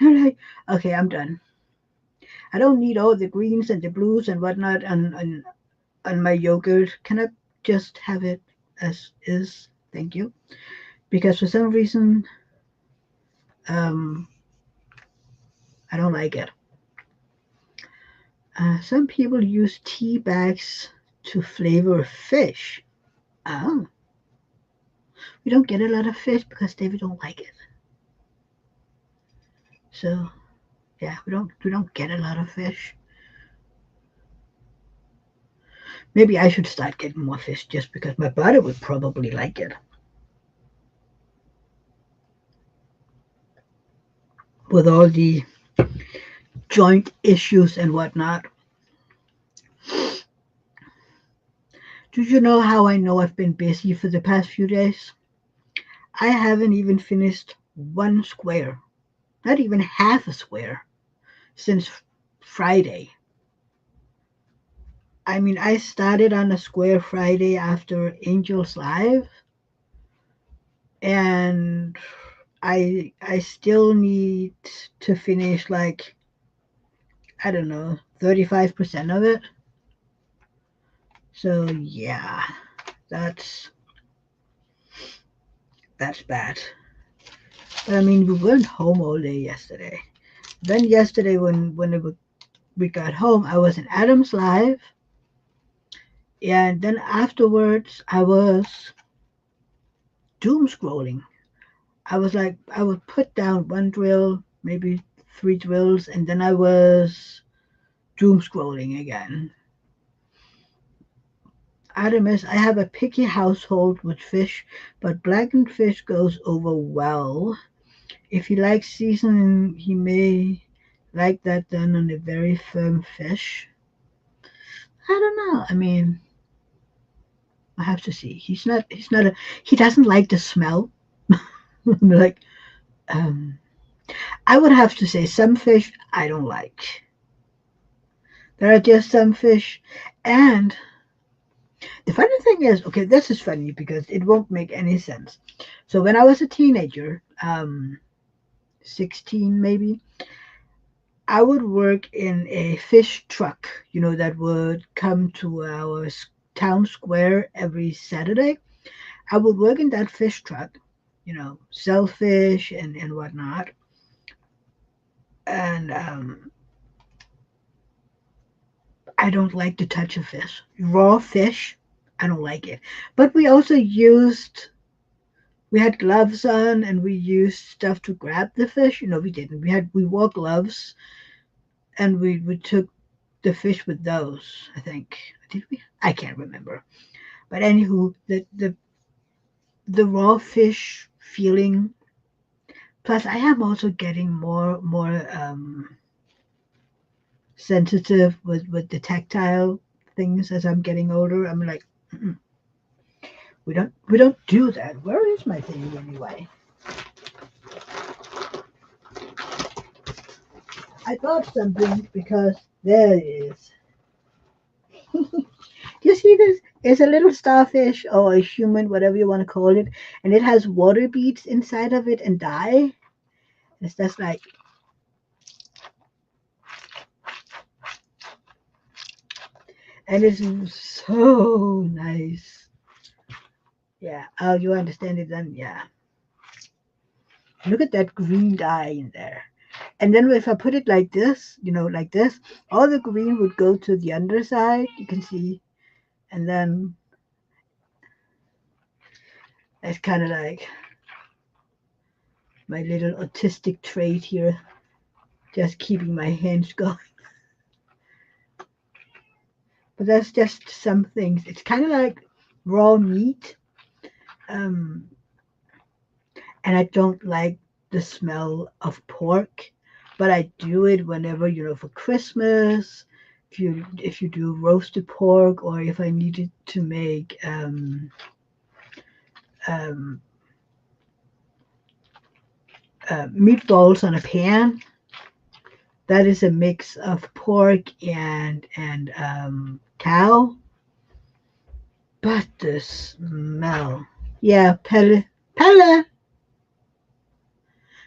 I'm like, okay, I'm done. I don't need all the greens and the blues and whatnot on my yogurt. Can I just have it as is? Thank you. Because for some reason, um, I don't like it. Some people use tea bags to flavor fish. Oh, we don't get a lot of fish because David don't like it. So yeah, we don't get a lot of fish. Maybe I should start getting more fish just because my brother would probably like it with all the joint issues and whatnot. Do you know how I know I've been busy for the past few days? I haven't even finished one square, not even half a square, since Friday. I mean, I started on a square Friday after Angel's Live, and I still need to finish like, I don't know, 35% of it. So yeah, that's that's bad. But I mean, we weren't home all day yesterday. Then yesterday we got home, I was in Adam's Live, and then afterwards I was doom scrolling. I was like, I would put down one drill, maybe three drills, and then I was doom scrolling again. Artemis, I have a picky household with fish, but blackened fish goes over well. If he likes seasoning, he may like that done on a very firm fish. I don't know. I mean, I have to see. He doesn't like the smell. Like, um, I would have to say some fish I don't like. There are just some fish. And the funny thing is, okay, this is funny because it won't make any sense. So when I was a teenager, 16 maybe, I would work in a fish truck, that would come to our town square every Saturday. I would work in that fish truck, sell fish and whatnot. And I don't like the touch of fish. Raw fish, I don't like it. But we had gloves on and we used stuff to grab the fish. We didn't. We wore gloves and we took the fish with those, I think. Did we? I can't remember. But anywho, the raw fish feeling. Plus, I am also getting more sensitive with the tactile things as I'm getting older. I'm like, mm-mm, we don't do that. Where is my thing anyway? I thought something because there it is. You see this? It's a little starfish or a human, whatever you want to call it, and it has water beads inside of it and dye. It's just like, and it's so nice. Yeah. Oh, you understand it then? Yeah. Look at that green dye in there. And then if I put it like this, like this, all the green would go to the underside. You can see, and then it's kind of like my little autistic trait here, just keeping my hands going. But that's just some things. It's kind of like raw meat, um, and I don't like the smell of pork, but I do it whenever, for Christmas. If you do roasted pork, or if I needed to make um, meatballs on a pan. That is a mix of pork and cow. But the smell, yeah, Pelle.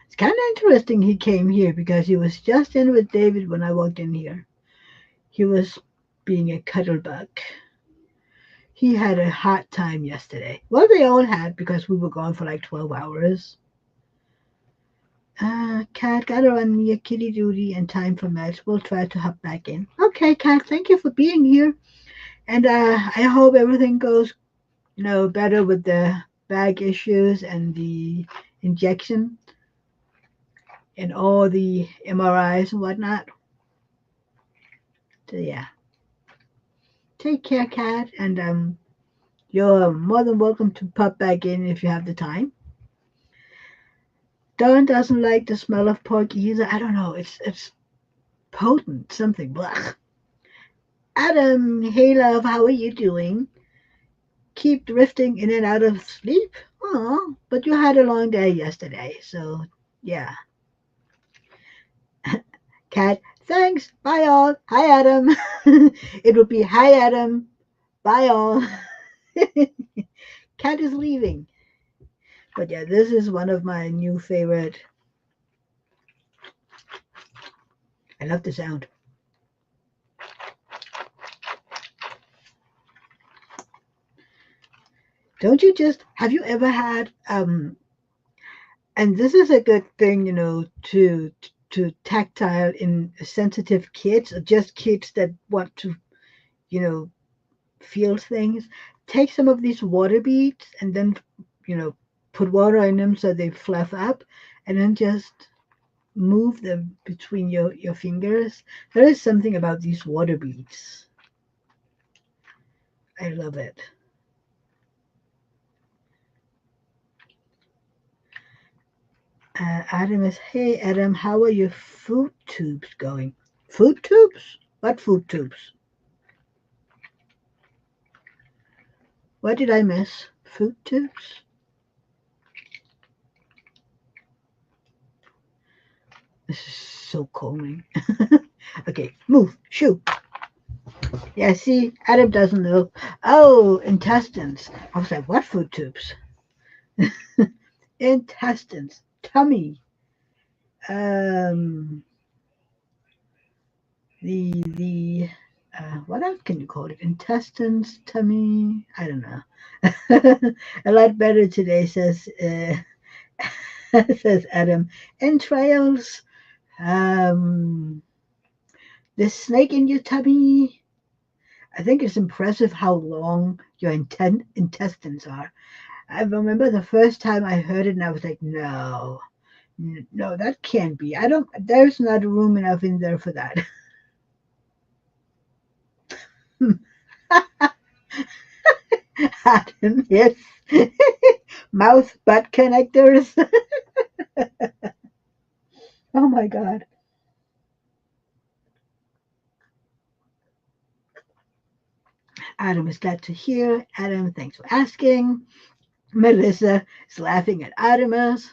It's kind of interesting he came here because he was just in with David when I walked in here. He was being a cuddlebug. He had a hard time yesterday. Well, they all had because we were gone for like 12 hours. Kat, gotta run me a kitty duty and time for match. We'll try to hop back in. Okay, Kat, thank you for being here. And I hope everything goes, better with the bag issues and the injection and all the MRIs and whatnot. So yeah, take care, Kat, and you're more than welcome to pop back in if you have the time. Dawn doesn't like the smell of pork either. I don't know. It's potent, something. Blah. Adam, hey love, how are you doing? keep drifting in and out of sleep. Oh, but you had a long day yesterday, so yeah. Cat, thanks. Bye all. Hi Adam. It would be hi Adam. Bye all. Cat is leaving. But yeah, this is one of my new favorite. I love the sound. Don't you just have you ever had and this is a good thing, to tactile in sensitive kids or just kids that want to, you know, feel things. Take some of these water beads and then, you know, put water in them so they fluff up and then just move them between your fingers. There is something about these water beads. I love it. Adam is, hey Adam, how are your food tubes going? Food tubes? What food tubes? What did I miss? Food tubes? This is so calming. Okay, move, shoo. Yeah, see, Adam doesn't know. Oh, intestines. I was like, what food tubes? Intestines, tummy. Um, the what else can you call it? Intestines, tummy. I don't know. A lot better today, says says Adam. Entrails. Um, the snake in your tummy. I think it's impressive how long your intestines are. I remember the first time I heard it, and I was like, no, no, that can't be. I don't. There's not room enough in there for that. Adam, yes. Mouth butt connectors. Oh my God. Adam is glad to hear. Adam, thanks for asking. Melissa is laughing at Adamus.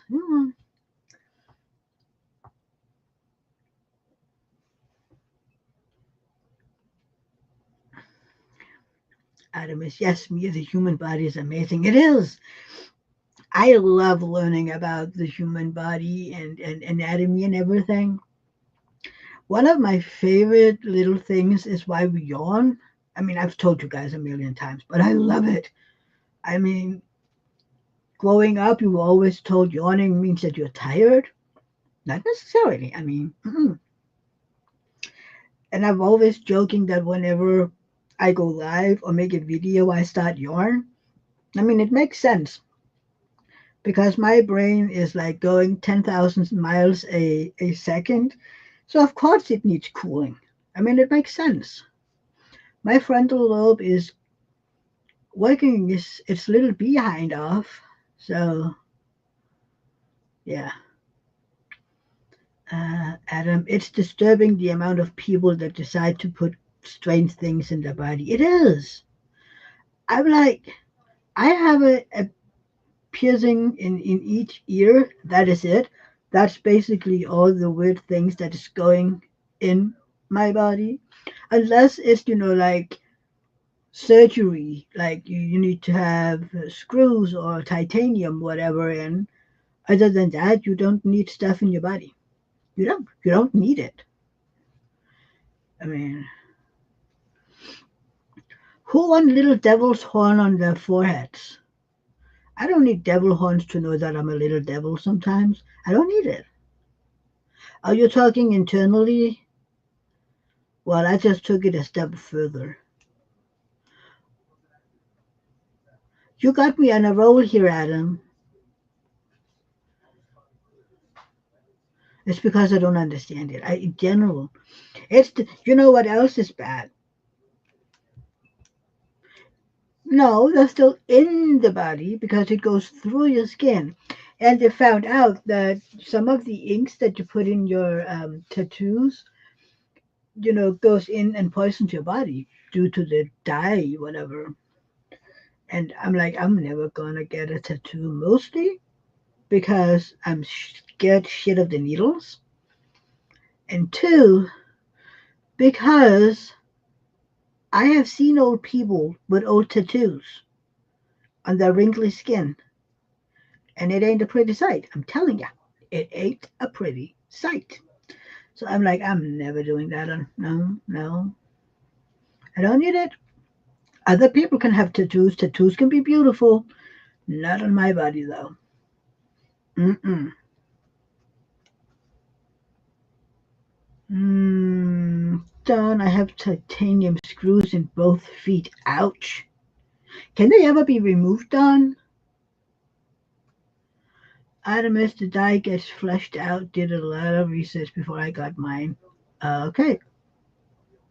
Adamus, yes, me, the human body is amazing. It is. I love learning about the human body and anatomy and everything. One of my favorite little things is why we yawn. I mean, I've told you guys a million times, but I love it. I mean, growing up, you were always told yawning means that you're tired. Not necessarily. I mean, and I'm always joking that whenever I go live or make a video, I start yawn. I mean, it makes sense because my brain is like going 10,000 miles a second. So, of course, it needs cooling. I mean, it makes sense. My frontal lobe is working its little behind off. So, yeah. Adam, it's disturbing the amount of people that decide to put strange things in their body. It is. I'm like, I have a piercing in each ear. That is it. That's basically all the weird things that is going in my body. Unless it's, like surgery, like you need to have screws or titanium, whatever. And other than that, you don't need stuff in your body. You don't need it. I mean, who want little devil's horn on their foreheads? I don't need devil horns to know that I'm a little devil sometimes. I don't need it. Are you talking internally? Well, I just took it a step further. You got me on a roll here, Adam. It's because I don't understand it. In general, you know what else is bad? No, they're still in the body because it goes through your skin. And they found out that some of the inks that you put in your tattoos, goes in and poisons your body due to the dye, whatever. And I'm like, I'm never gonna get a tattoo, mostly because I'm scared shit of the needles, and two, because I have seen old people with old tattoos on their wrinkly skin, and it ain't a pretty sight. I'm telling ya, it ain't a pretty sight. So I'm like, I'm never doing that. No, no, I don't need it. Other people can have tattoos. Tattoos can be beautiful. Not on my body, though. Mm-mm. Don, I have titanium screws in both feet. Ouch. Can they ever be removed, Don? Adam, as the dye gets fleshed out, did a lot of research before I got mine. Okay.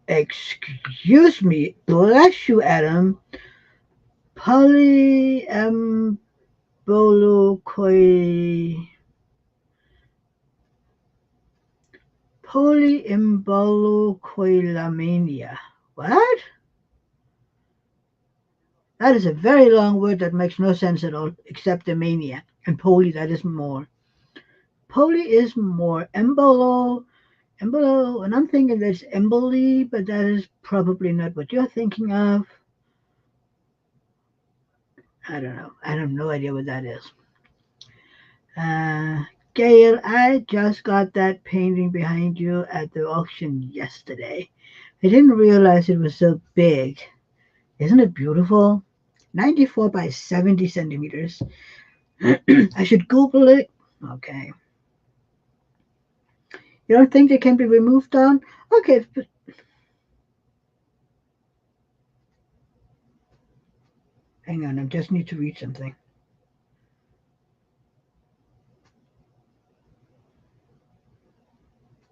Excuse me. Bless you, Adam. Polyembolocoy. Polyembolocoilamania. What? That is a very long word that makes no sense at all, except the mania. And poly, that is more. Poly is more. And I'm thinking there's emboli, but that is probably not what you're thinking of. I don't know. I have no idea what that is. Uh, Gail, I just got that painting behind you at the auction yesterday. I didn't realize it was so big. Isn't it beautiful? 94 by 70 centimeters. I should Google it. Okay. You don't think they can be removed, Don? Okay, but hang on. I just need to read something.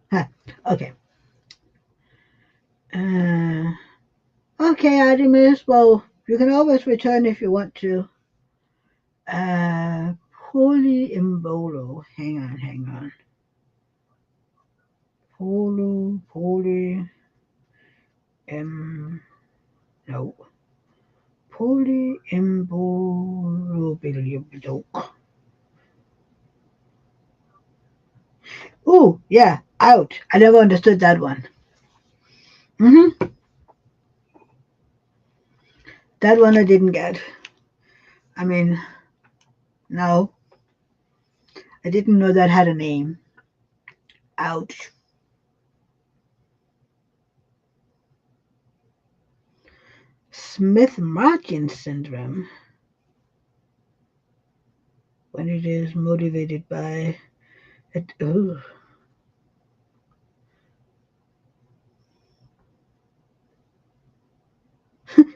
Huh. Okay. Uh, okay, Artemis. Well, you can always return if you want to. Uh, Polyimbolo. Hang on. Poly, no. Polyimbolo. Oh, yeah, out. I never understood that one. Hmm. That one I didn't get. I mean, no, I didn't know that had a name. Ouch. Smith-Martin syndrome, when it is motivated by it. Ooh.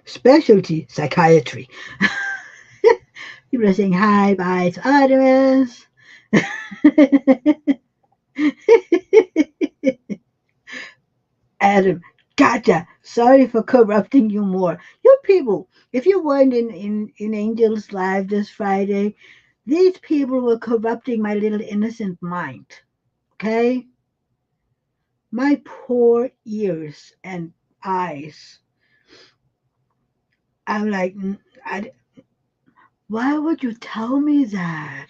Specialty psychiatry. People are saying hi, bye to Artemis. Adam, gotcha. Sorry for corrupting you more. You people, if you weren't in Angel's Live this Friday, these people were corrupting my little innocent mind. Okay? My poor ears and eyes. I'm like, I, why would you tell me that?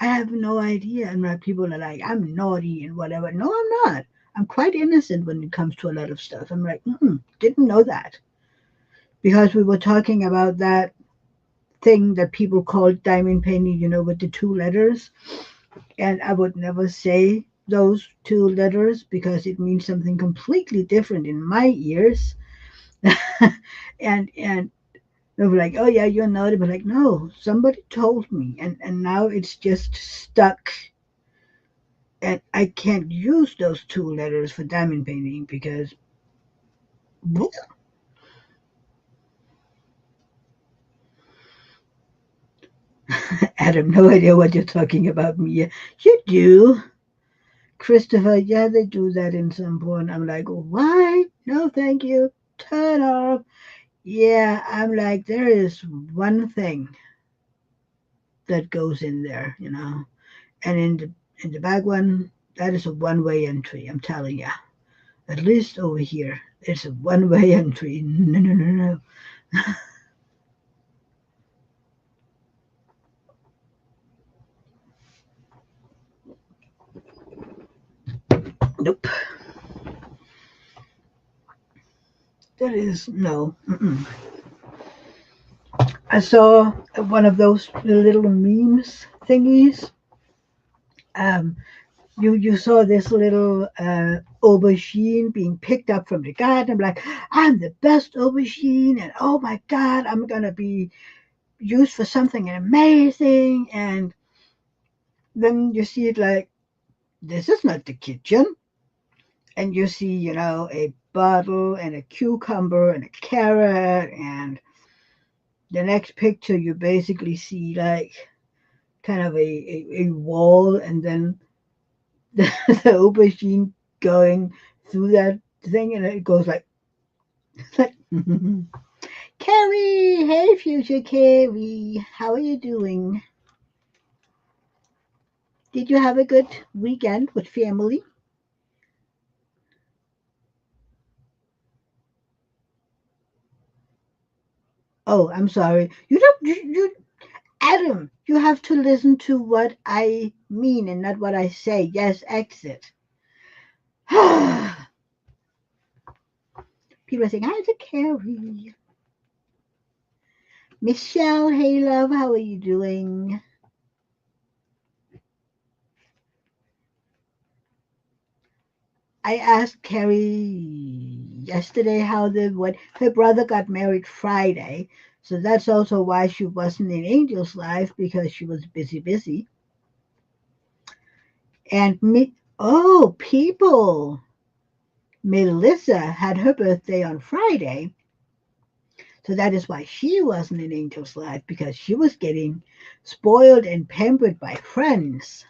I have no idea. And my people are like, I'm naughty and whatever. No, I'm not. I'm quite innocent when it comes to a lot of stuff. I'm like, didn't know that. Because we were talking about that thing that people call diamond painting, with the two letters. And I would never say those two letters because it means something completely different in my ears. and they were like, oh yeah, you're naughty. But like, no, somebody told me. And now it's just stuck. And I can't use those two letters for diamond painting because Adam, no idea what you're talking about, Mia. You do. Christopher, yeah, they do that in some porn. I'm like, why? No, thank you. Turn off. Yeah, I'm like, there is one thing that goes in there, and in the back one, that is a one-way entry. I'm telling you. At least over here, it's a one-way entry. No, no, no, no. That is no. Mm-mm. I saw one of those little memes thingies. Um, you saw this little aubergine being picked up from the garden. I'm like, I'm the best aubergine, and oh my god, I'm gonna be used for something amazing. And then you see it like, this is not the kitchen. And you see, a bottle and a cucumber and a carrot. And the next picture, you basically see like kind of a wall, and then the aubergine going through that thing, and it goes like, like Carrie, hey future Carrie, how are you doing? Did you have a good weekend with family? Oh, I'm sorry. You don't, Adam, you have to listen to what I mean and not what I say. Yes, exit. People are saying, hi to Carrie. Michelle, hey love, how are you doing? I asked Carrie yesterday how what her brother got married Friday, so that's also why she wasn't in Angel's life, because she was busy. And me, oh people, Melissa had her birthday on Friday, so that is why she wasn't in Angel's life, because she was getting spoiled and pampered by friends.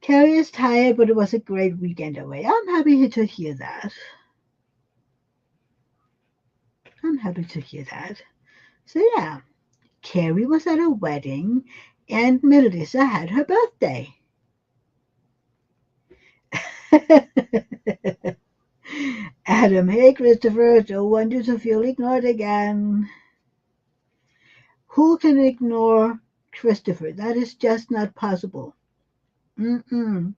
Carrie is tired, but it was a great weekend away. I'm happy to hear that. I'm happy to hear that. So yeah, Carrie was at a wedding, and Melissa had her birthday. Adam, hey Christopher, don't want you to feel ignored again. Who can ignore Christopher? That is just not possible. Mm-mm.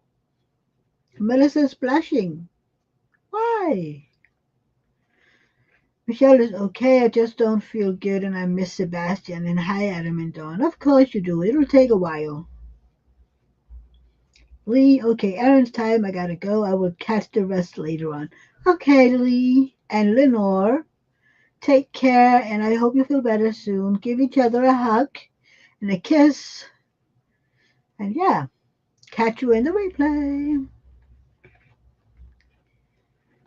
Melissa's blushing. Why? Michelle is okay. I just don't feel good, and I miss Sebastian. And hi, Adam and Dawn. Of course you do. It'll take a while. Lee, okay, Aaron's time. I gotta go. I will catch the rest later on. Okay, Lee and Lenore, take care, and I hope you feel better soon. Give each other a hug and a kiss. And yeah, catch you in the replay.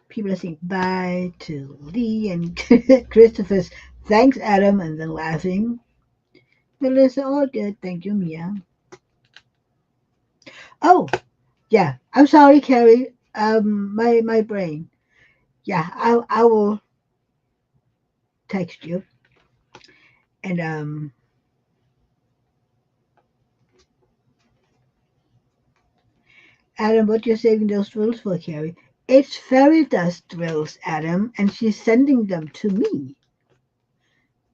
People are saying bye to Lee and Christopher's. Thanks, Adam, and then laughing. Melissa, all good. Thank you, Mia. Oh, yeah. I'm sorry, Carrie. My brain. Yeah, I will text you. And Adam, what you're saving those drills for, Carrie? It's fairy dust drills, Adam, and she's sending them to me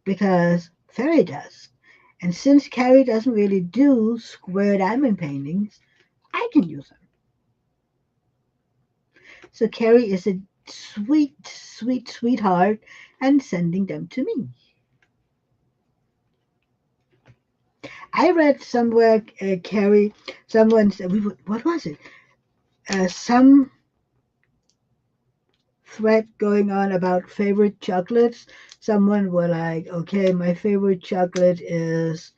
because fairy dust. And since Carrie doesn't really do square diamond paintings, I can use them. So Carrie is a sweet sweetheart and sending them to me. I read somewhere, Carrie, someone said, what was it? Some thread going on about favorite chocolates. Someone were like, okay, my favorite chocolate is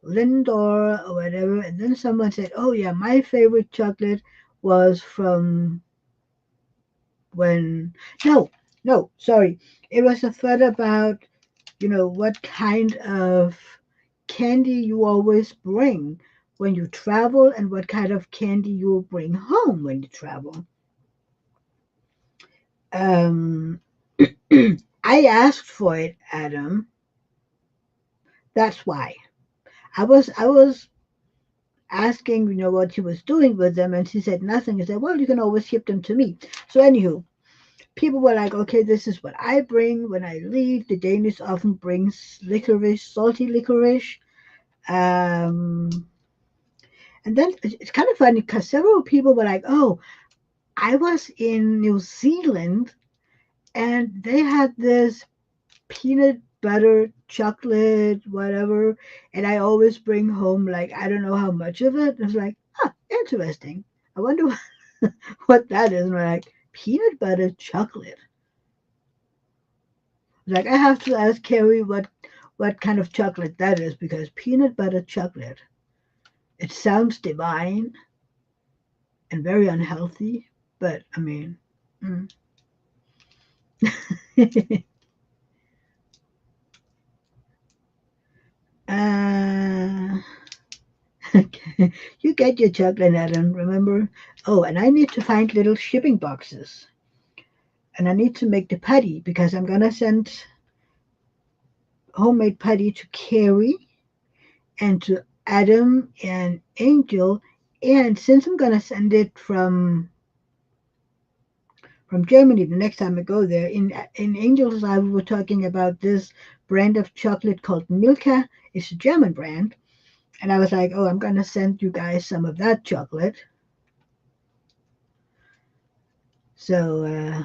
Lindor or whatever. And then someone said, oh, yeah, my favorite chocolate was from when. No, no, sorry. It was a thread about, what kind of candy you always bring when you travel, and what kind of candy you will bring home when you travel. Um, I asked for it, Adam. That's why. I was asking, what she was doing with them, and she said nothing. I said, well, you can always ship them to me. So anywho, people were like, okay, this is what I bring when I leave. The Danish often brings licorice, salty licorice. Um, and then it's kind of funny because several people were like, oh, I was in New Zealand and they had this peanut butter chocolate whatever, and I always bring home like I don't know how much of it. It's like, interesting. I wonder what that is. And we're like, peanut butter chocolate. Like I have to ask Carrie what kind of chocolate that is, because peanut butter chocolate, it sounds divine and very unhealthy, but I mean, mm. uh, okay. You get your chocolate, Adam, remember? Oh, and I need to find little shipping boxes. And I need to make the putty because I'm gonna send homemade putty to Carrie and to Adam and Angel. And since I'm gonna send it from Germany the next time I go there, in Angel's life we were talking about this brand of chocolate called Milka. It's a German brand, and I was like, oh, I'm gonna send you guys some of that chocolate. So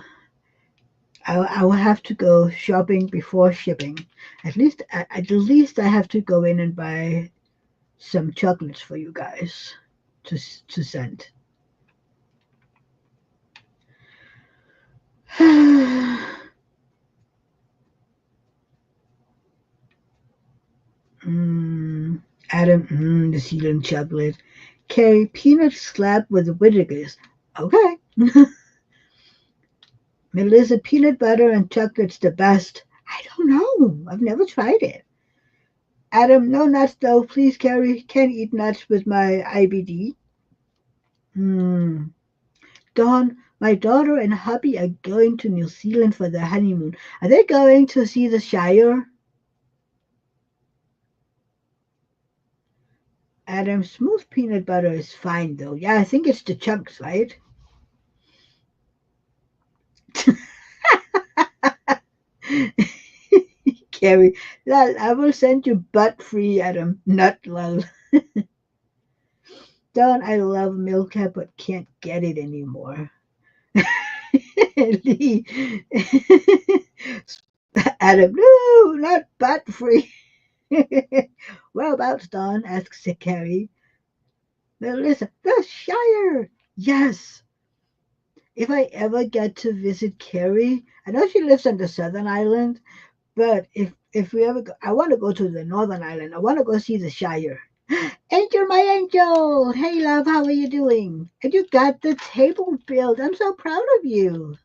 I will have to go shopping before shipping. At least I have to go in and buy some chocolates for you guys to send. mm, Adam, the Zealand chocolate. Carry peanut slab with Whittaker's. Okay. Melissa, peanut butter and chocolate's the best. I don't know. I've never tried it. Adam, no nuts though. Please, Carrie. Can't eat nuts with my IBD. Hmm. Dawn, my daughter and hubby are going to New Zealand for their honeymoon. Are they going to see the Shire? Adam, smooth peanut butter is fine though. Yeah, I think it's the chunks, right? Carrie, lol, I will send you butt free, Adam. Not lol. Dawn, I love Milka but can't get it anymore. Lee. Adam, no, not butt free. Whereabouts, Dawn? Asks Carrie. Melissa, the Shire. Yes. If I ever get to visit Carrie, I know she lives on the Southern Island, but if we ever go, I want to go to the Northern Island. I want to go see the Shire. Angel, my angel. Hey, love, how are you doing? And you got the table built. I'm so proud of you.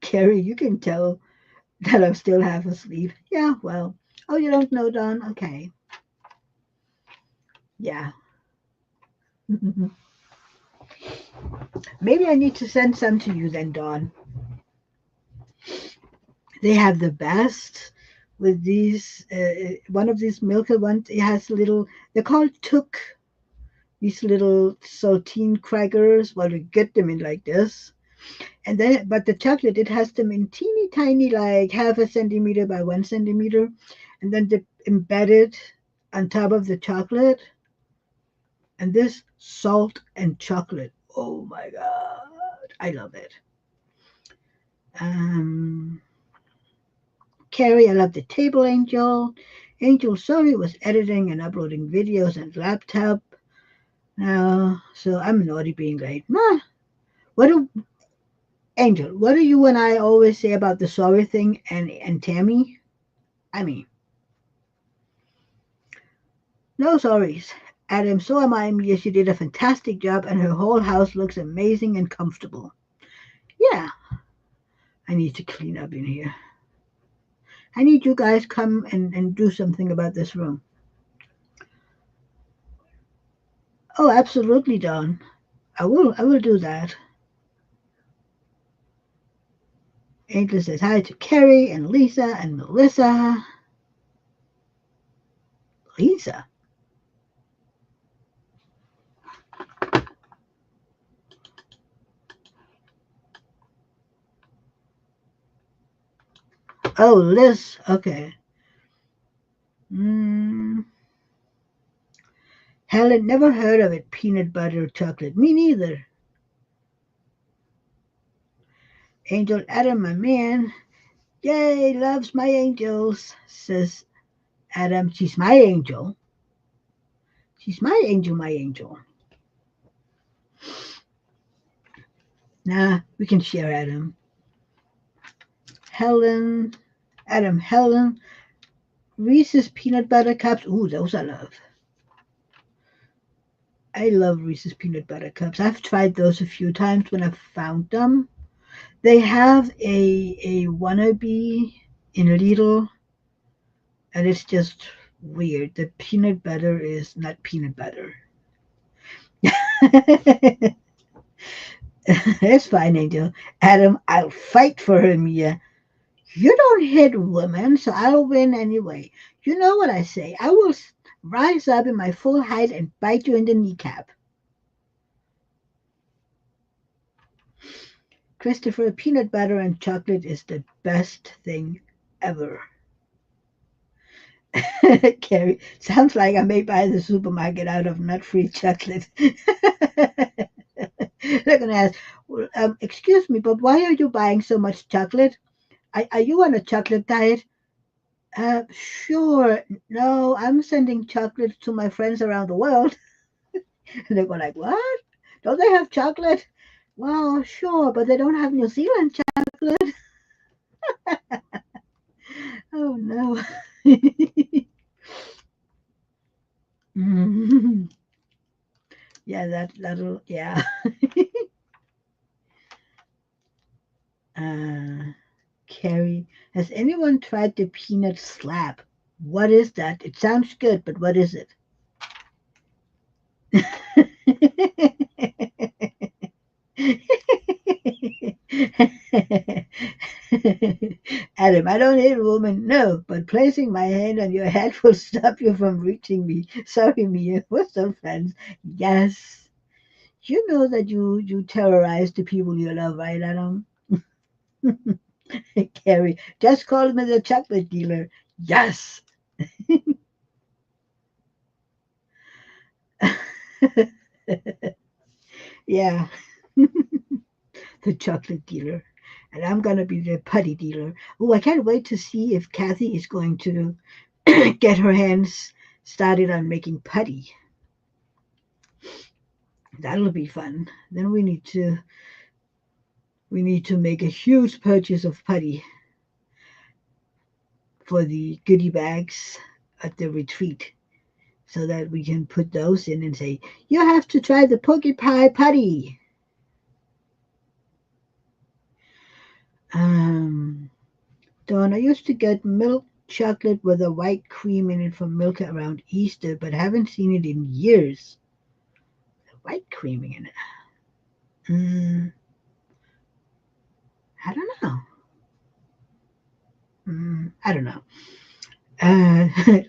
Carrie, you can tell that I'm still half asleep. Yeah, well. Oh, you don't know, Don? Okay. Yeah. Maybe I need to send some to you then, Don. They have the best with these. One of these Milka ones, it has little, they're called Took, these little saltine crackers. Well, we get them in like this. And then, but the chocolate, it has them in teeny tiny, like half a centimeter by 1 centimeter. And then they embedded on top of the chocolate. And this salt and chocolate. Oh my God. I love it. Um, Carrie, I love the table, Angel. Angel, sorry, was editing and uploading videos and laptop. Now, so I'm naughty being late. Ma, what do Angel? What do you and I always say about the sorry thing and Tammy? I mean, no sorries. Adam, so am I, Mia. She did a fantastic job, and her whole house looks amazing and comfortable. Yeah, I need to clean up in here. I need you guys come and do something about this room. Oh, absolutely, Don. I will do that. Angel says hi to Carrie and Lisa and Melissa. Lisa. Oh, Liz. Okay. Mm, Helen, never heard of it. Peanut butter chocolate. Me neither. Angel Adam, my man. Yay, loves my angels, says Adam. She's my angel. She's my angel, my angel. Nah, we can share Adam. Helen, Adam, Helen, Reese's peanut butter cups. Ooh, those I love. I love Reese's peanut butter cups. I've tried those a few times when I've found them. They have a wannabe in Lidl, and it's just weird. The peanut butter is not peanut butter. It's fine, Angel. Adam, I'll fight for her, Mia. You don't hit women, so I'll win anyway. You know what I say. I will rise up in my full height and bite you in the kneecap. Christopher, peanut butter and chocolate is the best thing ever. Carrie, sounds like I may buy the supermarket out of nut-free chocolate. They're going to ask, well, excuse me, but why are you buying so much chocolate? Are you on a chocolate diet? Sure. No, I'm sending chocolates to my friends around the world. And they go like, what? Don't they have chocolate? Well, sure, but they don't have New Zealand chocolate. Oh no. Mhm. Yeah, that'll yeah. Uh, Carrie, has anyone tried the peanut slab? What is that? It sounds good, but what is it? Adam, I don't hate a woman, no, but placing my hand on your head will stop you from reaching me. Sorry, Mia, we're still friends. Yes. You know that you terrorize the people you love, right, Adam? Carrie, just call me the chocolate dealer. Yes. Yeah, the chocolate dealer. And I'm going to be the putty dealer. Oh, I can't wait to see if Kathy is going to get her hands started on making putty. That'll be fun. Then we need to make a huge purchase of putty for the goodie bags at the retreat so that we can put those in and say, you have to try the Poke Pie putty. Um, Dawn, I used to get milk chocolate with a white cream in it from Milka around Easter, but haven't seen it in years. White cream in it. Mm, I don't know. I don't know.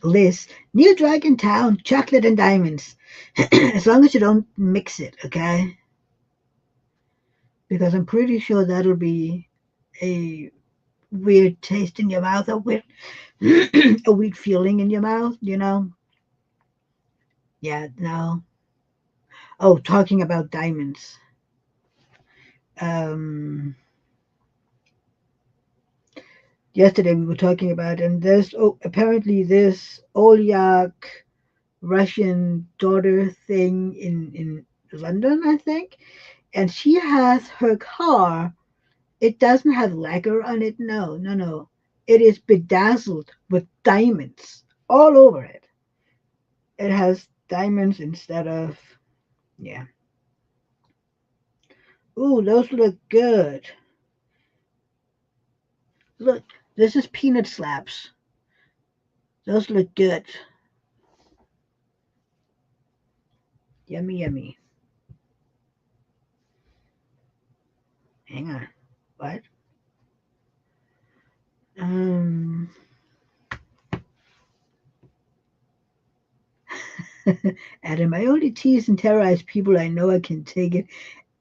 Liz, New Dragon Town, chocolate and diamonds. As long as you don't mix it, okay? Because I'm pretty sure that'll be a weird taste in your mouth, a weird, a weird feeling in your mouth, you know? Yeah, no. Oh, talking about diamonds. Um, Yesterday we were talking about, and there's apparently this oligarch Russian daughter thing in London, I think, and she has her car. It doesn't have lacquer on it. No, no, no. It is bedazzled with diamonds all over it. It has diamonds instead of yeah. Ooh, those look good. Look, this is peanut slabs. Those look good. Yummy, yummy. Hang on. What? Um, Adam, I only tease and terrorize people I know I can take it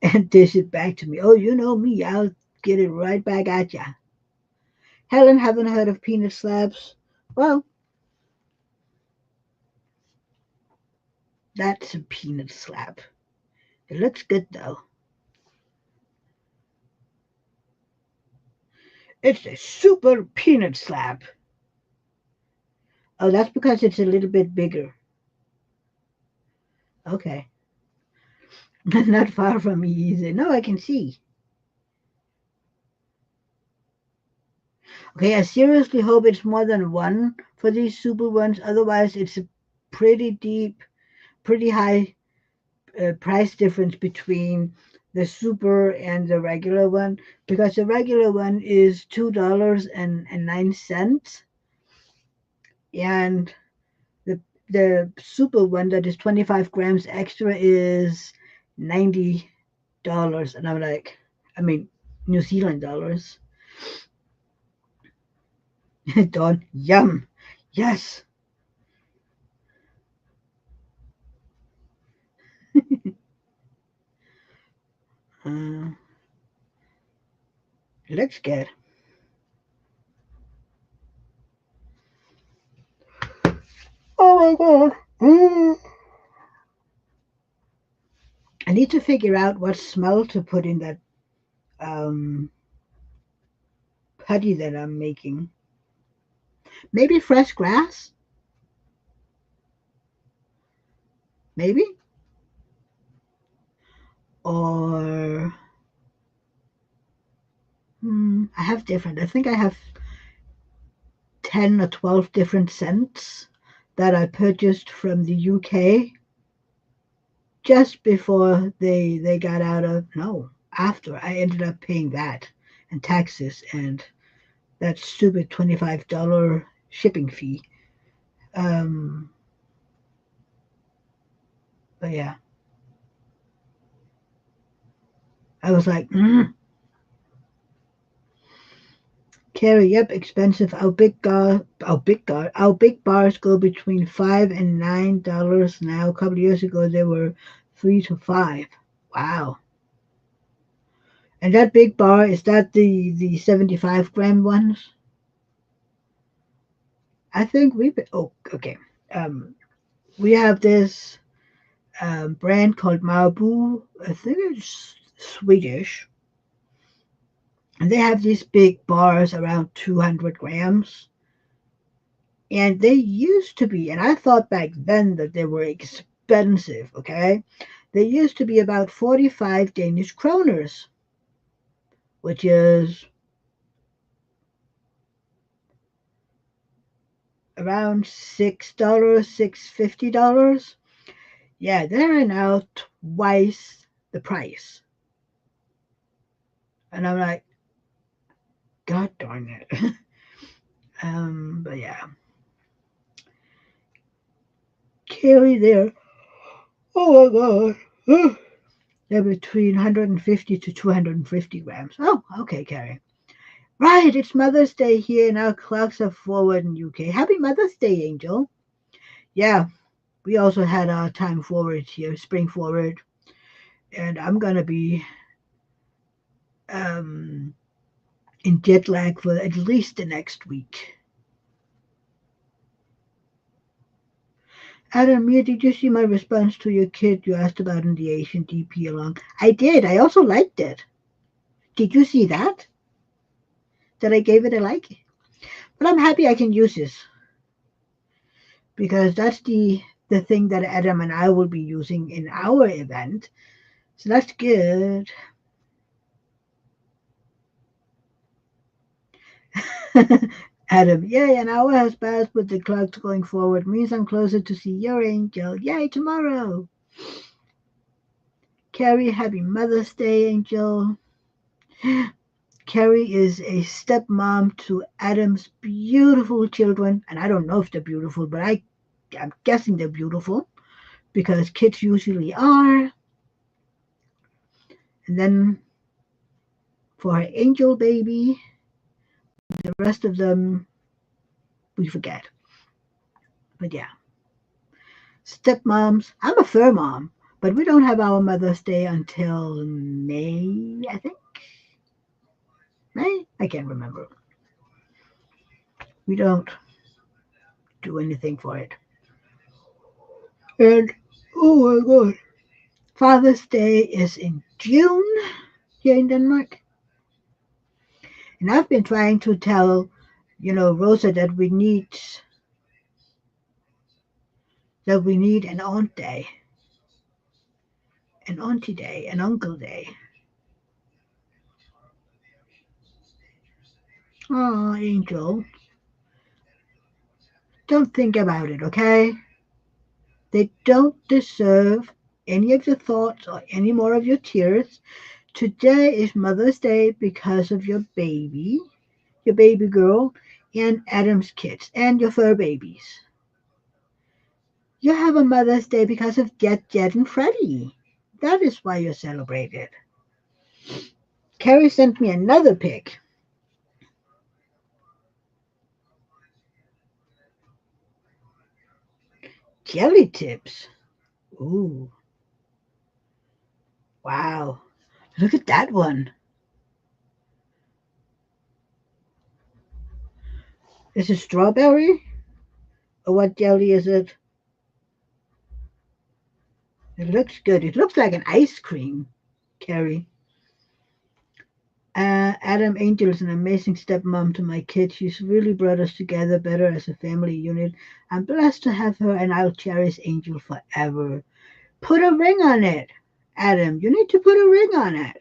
and dish it back to me. Oh, you know me. I'll get it right back at ya. Helen, haven't heard of peanut slabs? Well, that's a peanut slab. It looks good though. It's a super peanut slab. Oh, that's because it's a little bit bigger. Okay. Not far from me either. No, I can see. Okay, I seriously hope it's more than one for these super ones. Otherwise, it's a pretty deep, pretty high price difference between the super and the regular one, because the regular one is $2.09, and the super one that is 25 grams extra is $90. And I'm like, I mean, New Zealand dollars. Don, yum. Yes. Uh, looks good. Oh my god. I need to figure out what smell to put in that um, putty that I'm making. Maybe fresh grass? Maybe? Or I have different. I think I have 10 or 12 different scents that I purchased from the UK just before they got out of, no, after I ended up paying that and taxes and that stupid $25 shipping fee. Um, but yeah, I was like, Carrie, yep, expensive. Our big bars go between $5 and $9 now. A couple of years ago, they were 3 to 5. Wow. And that big bar, is that the 75-gram ones? I think oh, okay. Um, we have this brand called Marabou. I think it's Swedish. And they have these big bars around 200 grams. And they used to be, and I thought back then that they were expensive, okay? They used to be about 45 Danish kroners, which is around $6, $6.50. Yeah, they're now twice the price. And I'm like, God darn it. But yeah. Carry there. Oh my God. They're between 150 to 250 grams. Oh, okay, Carrie. Right, it's Mother's Day here, and our clocks are forward in UK. Happy Mother's Day, Angel. Yeah, we also had our time forward here, spring forward, and I'm gonna be um, in jet lag for at least the next week. Adam, Mia, did you see my response to your kid you asked about in the Asian DP along? I did. I also liked it. Did you see that? That I gave it a like? But I'm happy I can use this because that's the thing that Adam and I will be using in our event. So that's good. Adam, yay, an hour has passed with the clock going forward. Means I'm closer to see your angel. Yay, tomorrow. Carrie, happy Mother's Day, Angel. Carrie is a stepmom to Adam's beautiful children. And I don't know if they're beautiful, but I'm guessing they're beautiful because kids usually are. And then for her angel baby, the rest of them we forget. But yeah, stepmoms. I'm a fur mom, but we don't have our Mother's Day until May, I think. May? I can't remember. We don't do anything for it. And oh my god, Father's Day is in June here in Denmark. And I've been trying to tell, Rosa that we need an aunt day, an auntie day, an uncle day. Oh, Angel, don't think about it, okay? They don't deserve any of your thoughts or any more of your tears. Today is Mother's Day because of your baby girl, and Adam's kids, and your fur babies. You have a Mother's Day because of Jet and Freddie. That is why you celebrate it. Carrie sent me another pic. Jelly tips. Ooh, wow. Look at that one. Is it strawberry? Or what jelly is it? It looks good. It looks like an ice cream, Carrie. Adam Angel is an amazing stepmom to my kids. She's really brought us together better as a family unit. I'm blessed to have her, and I'll cherish Angel forever. Put a ring on it. Adam, you need to put a ring on it.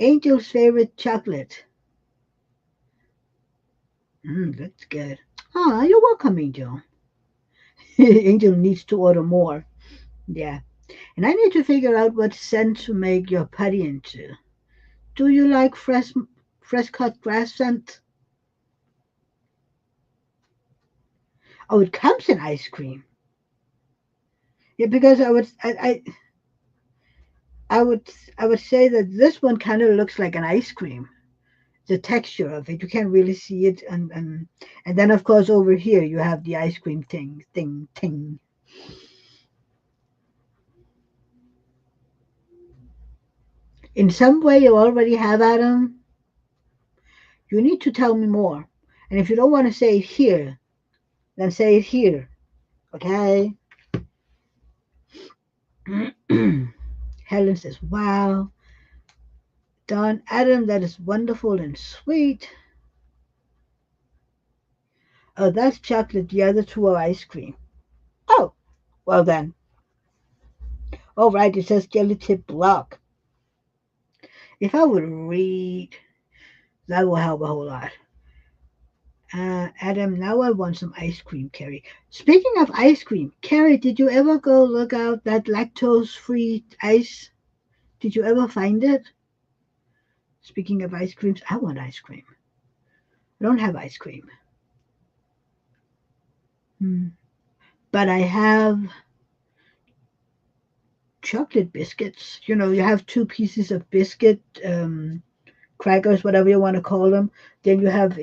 Angel's favorite chocolate. That's good. Ah, you're welcome, Angel. Angel needs to order more. Yeah. And I need to figure out what scent to make your putty into. Do you like fresh cut grass scent? Oh, it comes in ice cream. Yeah, because I would say that this one kind of looks like an ice cream. The texture of it, you can't really see it, and then of course over here you have the ice cream thing. In some way you already have, Adam. You need to tell me more. And if you don't want to say it here, then say it here. Okay? Helen says, wow. Don Adam, that is wonderful and sweet. Oh, that's chocolate. The other two are ice cream. Oh, well then. All right, it says jelly tip block. If I would read, that will help a whole lot. Adam, now I want some ice cream, Carrie. Speaking of ice cream, Carrie, did you ever go look out that lactose-free ice? Did you ever find it? Speaking of ice creams, I want ice cream. I don't have ice cream. Hmm. But I have chocolate biscuits. You have two pieces of biscuit, crackers, whatever you want to call them. Then you have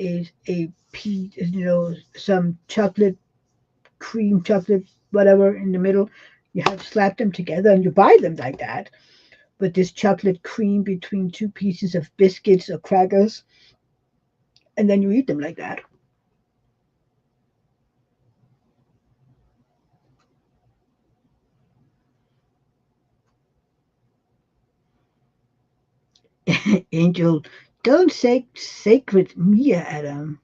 some chocolate cream, chocolate, whatever in the middle. You have slapped them together and you buy them like that. With this chocolate cream between two pieces of biscuits or crackers, and then you eat them like that. Angel, don't say sacred Mia, Adam.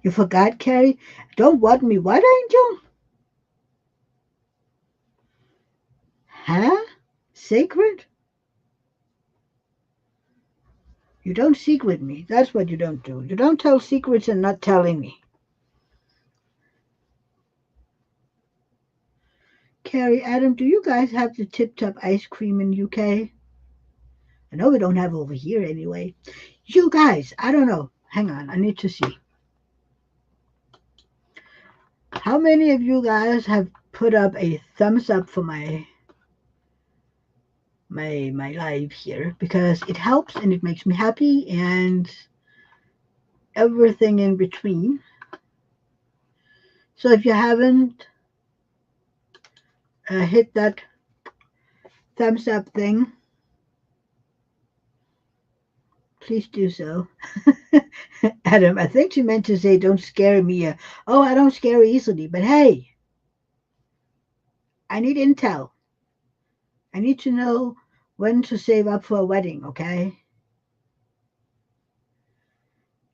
You forgot, Carrie? Don't want me what, Angel? Huh? Sacred? You don't secret me. That's what you don't do. You don't tell secrets and not telling me. Carrie, Adam, do you guys have the tip top ice cream in UK? I know we don't have it over here anyway. You guys, I don't know. Hang on, I need to see. How many of you guys have put up a thumbs up for my live here, because it helps and it makes me happy and everything in between. So if you haven't hit that thumbs up thing, please do so. Adam, I think she meant to say don't scare me. Oh, I don't scare easily, but hey, I need intel. I need to know When to save up for a wedding, okay?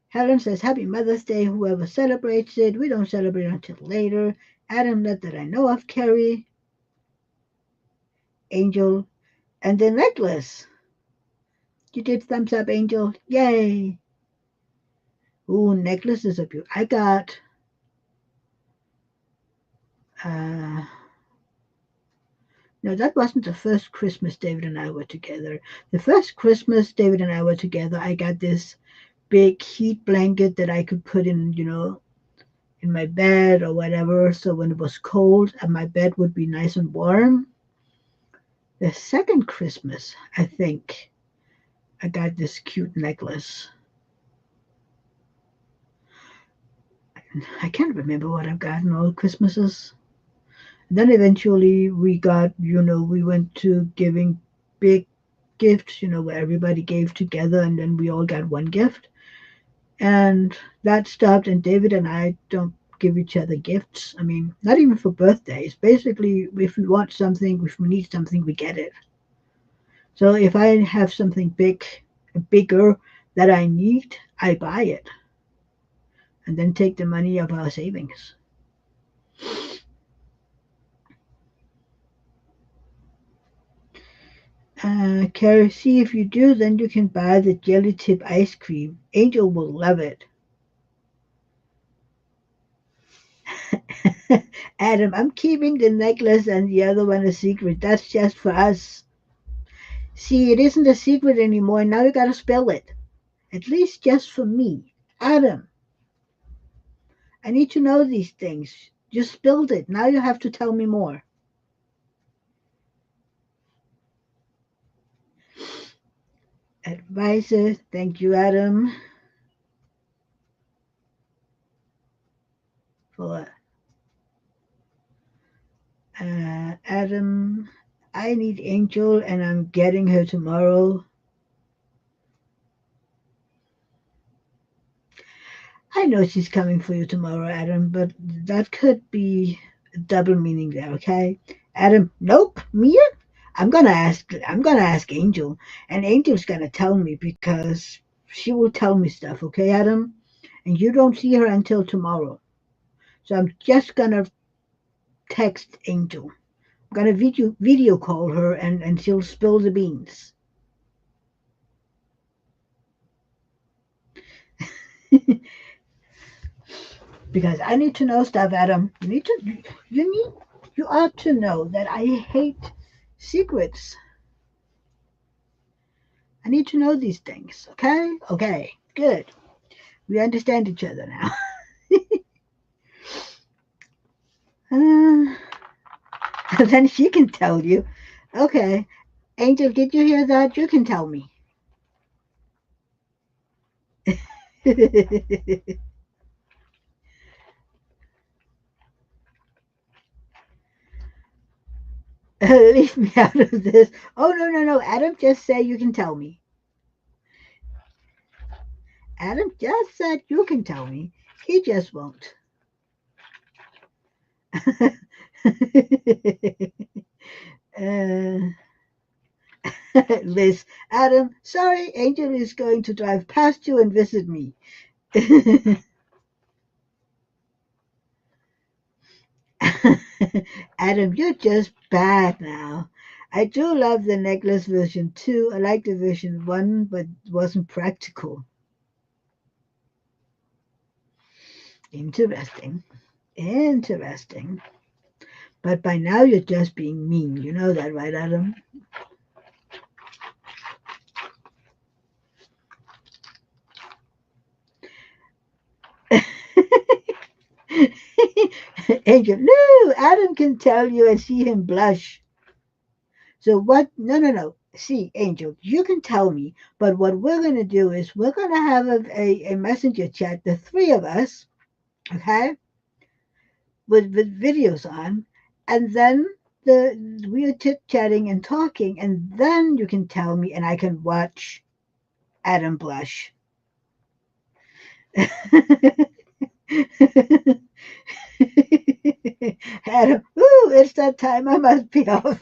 Helen says, Happy Mother's Day, whoever celebrates it. We don't celebrate until later. Adam, not that I know of, Carrie. Angel, and the necklace. You did thumbs up, Angel. Yay. Ooh, necklace is a beaut. I got, uh, no, that wasn't the first Christmas David and I were together. The first Christmas David and I were together, I got this big heat blanket that I could put in, in my bed or whatever. So when it was cold, my bed would be nice and warm. The second Christmas, I think, I got this cute necklace. I can't remember what I've gotten all Christmases. And then eventually we got, we went to giving big gifts, where everybody gave together and then we all got one gift. And that stopped, and David and I don't give each other gifts. I mean, not even for birthdays. Basically, if we want something, if we need something, we get it. So if I have something bigger that I need, I buy it and then take the money of our savings. Carrie, see if you do, then you can buy the jelly tip ice cream. Angel will love it. Adam, I'm keeping the necklace and the other one a secret. That's just for us. See, it isn't a secret anymore. Now you gotta spell it. At least just for me. Adam, I need to know these things. You spilled it. Now you have to tell me more. Advisor, thank you, Adam, for Adam. I need Angel, and I'm getting her tomorrow. I know she's coming for you tomorrow, Adam, but that could be a double meaning there, okay? Adam, nope, Mia. I'm gonna ask Angel, and Angel's gonna tell me because she will tell me stuff, okay, Adam? And you don't see her until tomorrow. So I'm just gonna text Angel. I'm gonna video call her, and she'll spill the beans. Because I need to know stuff, Adam. You ought to know that I hate secrets. I need to know these things, okay? Okay, good. We understand each other now. uh, then she can tell you. Okay. Angel, did you hear that? You can tell me. Leave me out of this. Oh, no, no, no. Adam just said you can tell me. Adam just said you can tell me. He just won't. uh, Liz, Adam, sorry, Angel is going to drive past you and visit me. Adam, you're just bad now. I do love the necklace version too. I like the version one, but it wasn't practical. Interesting. Interesting. But by now you're just being mean. You know that, right, Adam? Angel, no, Adam can tell you and see him blush. So what? No, no, no. See, Angel, you can tell me, but what we're going to do is we're going to have a messenger chat, the three of us, okay, with videos on, and then we are chit chatting and talking, and then you can tell me, and I can watch Adam blush. Adam, ooh, it's that time. I must be off.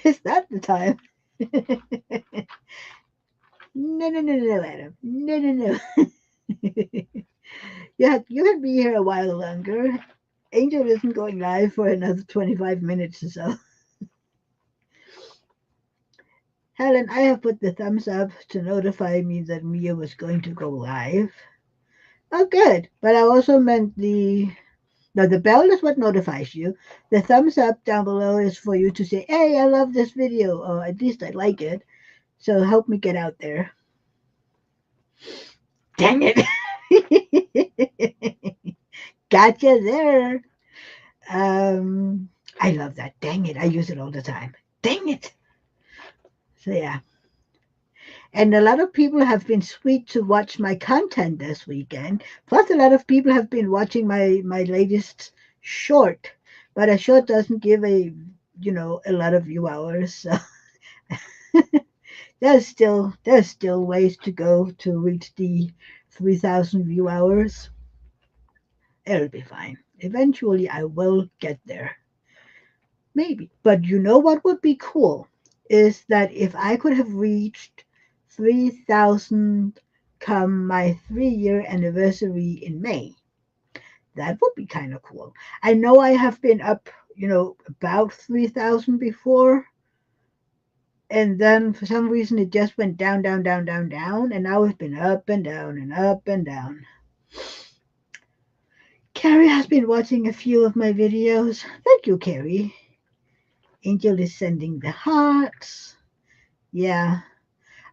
Is that the time? No, no, no, no, Adam. No, no, no. You had be here a while longer. Angel isn't going live for another 25 minutes or so. Helen, I have put the thumbs up to notify me that Mia was going to go live. Oh, good. But I also meant no, the bell is what notifies you. The thumbs up down below is for you to say, hey, I love this video, or at least I like it. So help me get out there. Dang it. Gotcha there. Um, I love that. Dang it. I use it all the time. Dang it. So yeah. And a lot of people have been sweet to watch my content this weekend. Plus, a lot of people have been watching my latest short. But a short doesn't give a lot of view hours. So there's still ways to go to reach the 3,000 view hours. It'll be fine. Eventually, I will get there. Maybe. But you know what would be cool is that if I could have reached 3,000 come my 3-year anniversary in May, that would be kind of cool. I know I have been up, about 3,000 before, and then for some reason it just went down, down, down, down, down, and now it's been up and down and up and down. Carrie has been watching a few of my videos. Thank you, Carrie. Angel is sending the hearts. Yeah.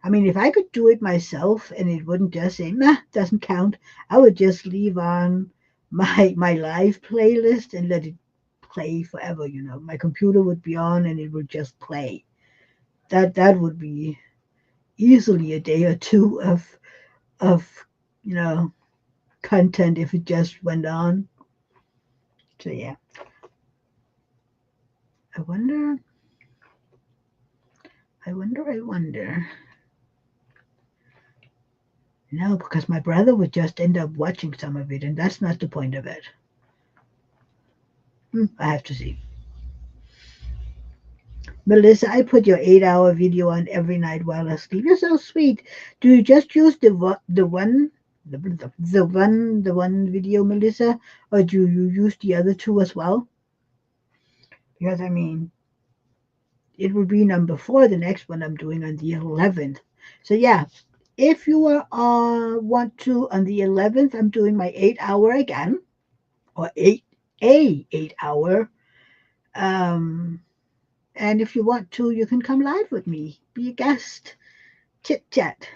I mean, if I could do it myself and it wouldn't just say, nah, doesn't count, I would just leave on my live playlist and let it play forever, My computer would be on and it would just play. That would be easily a day or two of you know content if it just went on. So yeah. I wonder, I wonder. No, because my brother would just end up watching some of it, and that's not the point of it. I have to see. Melissa, I put your 8-hour video on every night while I sleep. You're so sweet. Do you just use the one video, Melissa, or do you use the other two as well? Because I mean, it will be number 4, the next one I'm doing on the 11th. So yeah, if you want to on the 11th, I'm doing my 8-hour again, or 8 hour. Um, and if you want to, you can come live with me, be a guest, chit chat.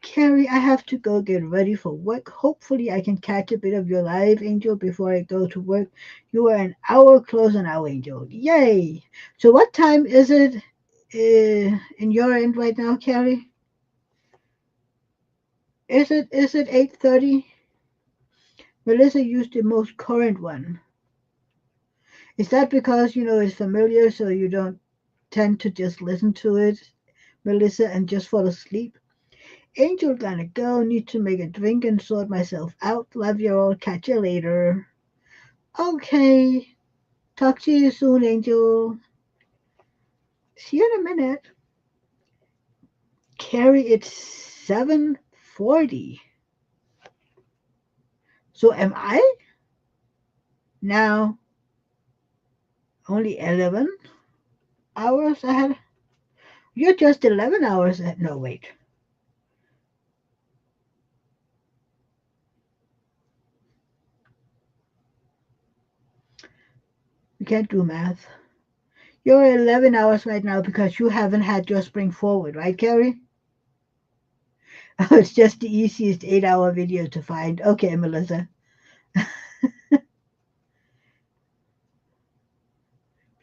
Carrie, I have to go get ready for work. Hopefully, I can catch a bit of your live, Angel, before I go to work. You are an hour closer now, Angel. Yay! So, what time is it in your end right now, Carrie? Is it 8:30? Melissa used the most current one. Is that because it's familiar, so you don't tend to just listen to it, Melissa, and just fall asleep? Angel gonna go, need to make a drink and sort myself out. Love you all, catch you later. Okay, talk to you soon, Angel. See you in a minute. Carrie, it's 7:40. So am I now only 11 hours ahead? You're just 11 hours ahead. No, wait. We can't do math. You're 11 hours right now because you haven't had your spring forward, right, Carrie? Oh, it's just the easiest 8-hour video to find. Okay, Melissa.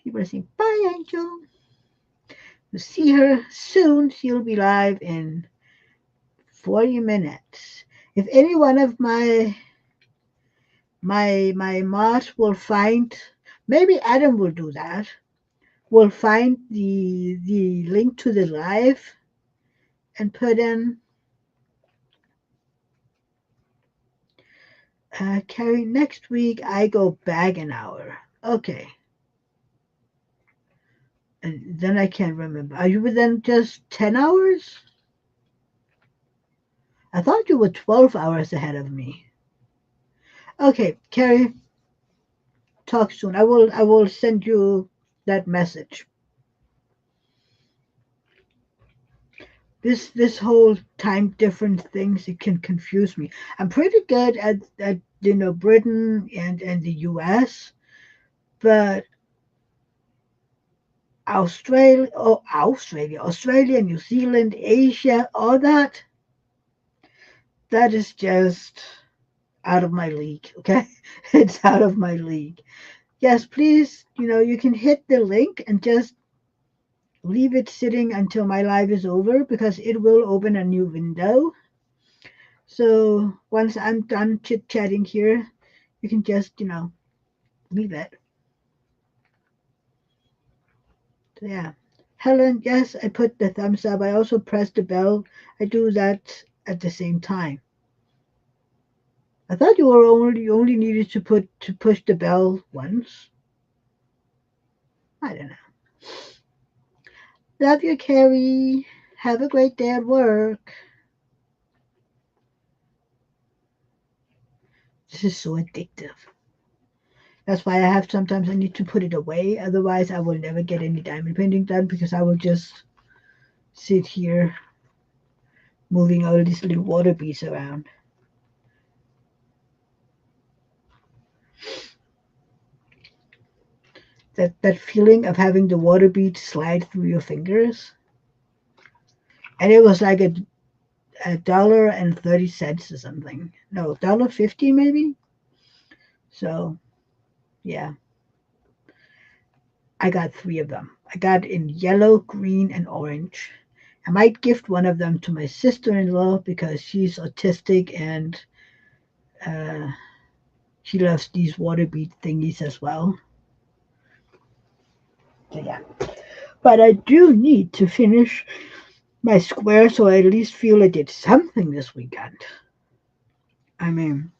People are saying, bye, Angel. We'll see her soon. She'll be live in 40 minutes. If any one of my mods will find, maybe Adam will do that, will find the link to the live and put in Carrie, next week I go back an hour. Okay. And then I can't remember. Are you within just 10 hours? I thought you were 12 hours ahead of me. Okay, Carrie, talk soon. I will send you that message. This whole time difference things, it can confuse me. I'm pretty good at Britain and the US, but Australia, New Zealand, Asia, all that is just out of my league, okay? It's out of my league. Yes, please, you can hit the link and just leave it sitting until my live is over because it will open a new window. So once I'm done chit chatting here, you can just, leave it. So yeah. Helen, yes, I put the thumbs up. I also press the bell. I do that at the same time. I thought you only needed to push the bell once. I don't know. Love you, Carrie. Have a great day at work. This is so addictive. That's why sometimes I need to put it away. Otherwise, I will never get any diamond painting done because I will just sit here moving all these little water beads around. That feeling of having the water beads slide through your fingers. And it was like $1.30 or something. No, $1.50 maybe. So yeah, I got 3 of them. I got in yellow, green, and orange. I might gift one of them to my sister-in-law because she's autistic and uh, she loves these water bead thingies as well. So yeah, but I do need to finish my square so I at least feel I did something this weekend. I mean,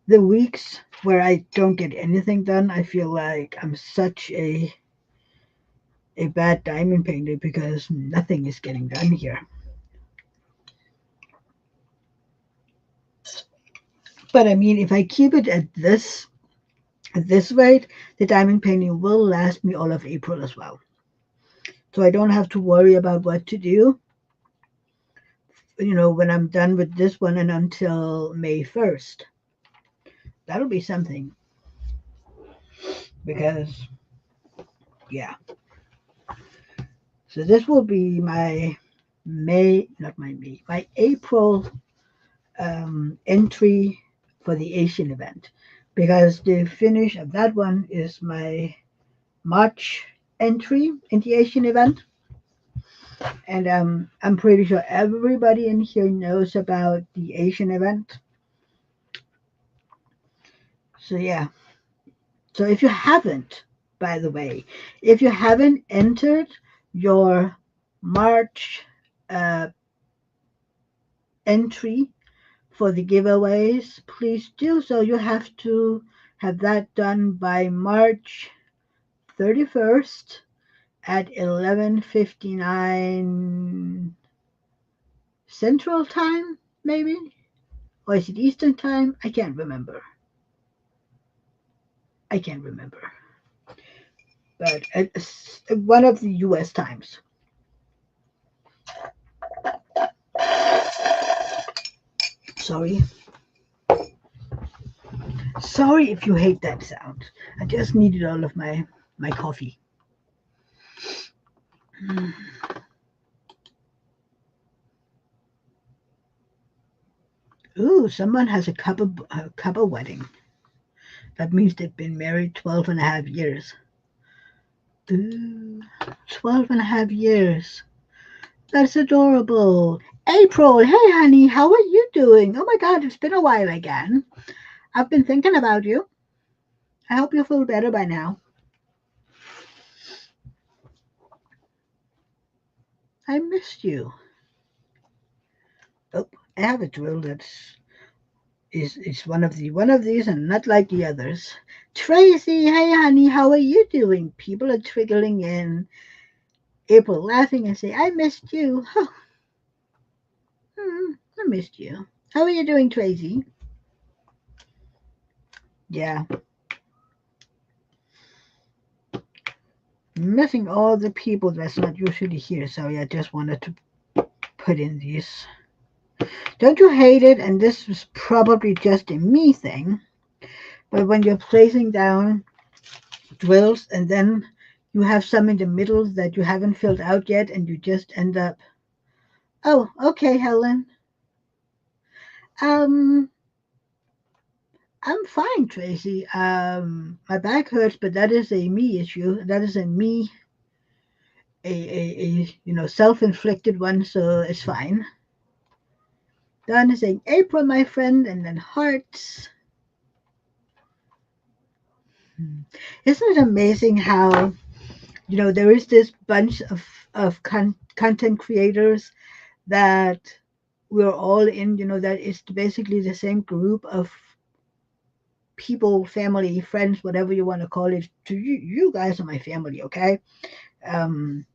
the weeks where I don't get anything done, I feel like I'm such a bad diamond painter because nothing is getting done here. But I mean, if I keep it at this rate, the diamond painting will last me all of April as well. So I don't have to worry about what to do, when I'm done with this one and until May 1st. That'll be something because, yeah. So this will be my my April entry for the Asian event because the finish of that one is my March entry in the Asian event. And I'm pretty sure everybody in here knows about the Asian event. So yeah. So if you haven't, by the way, if you haven't entered your March uh, entry for the giveaways, please do so. You have to have that done by March 31st at 11:59 Central Time, maybe? Or is it Eastern Time? I can't remember. I can't remember. But it's one of the US times. Sorry. Sorry if you hate that sound. I just needed all of my coffee. Ooh, someone has a couple wedding. That means they've been married 12 and a half years. Ooh, 12 and a half years. That's adorable. April, hey honey, how are you doing? Oh my God, it's been a while again. I've been thinking about you. I hope you feel better by now. I missed you. Oh, I have a drill that's is one of these and not like the others. Tracy, hey honey, how are you doing? People are trickling in. April laughing and say, I missed you. Oh, I missed you. How are you doing, Tracy? Yeah, missing all the people that's not usually here. So yeah, just wanted to put in these. Don't you hate it? And this is probably just a me thing. But when you're placing down drills and then you have some in the middle that you haven't filled out yet and you just end up, oh, okay, Helen. Um, I'm fine, Tracy. My back hurts, but that is a me issue. That is a me, self-inflicted one, so it's fine. Don is saying, April, my friend, and then hearts. Isn't it amazing how, there is this bunch of content creators that we're all in, that it's basically the same group of people, family, friends, whatever you want to call it. To you guys are my family, okay? Um,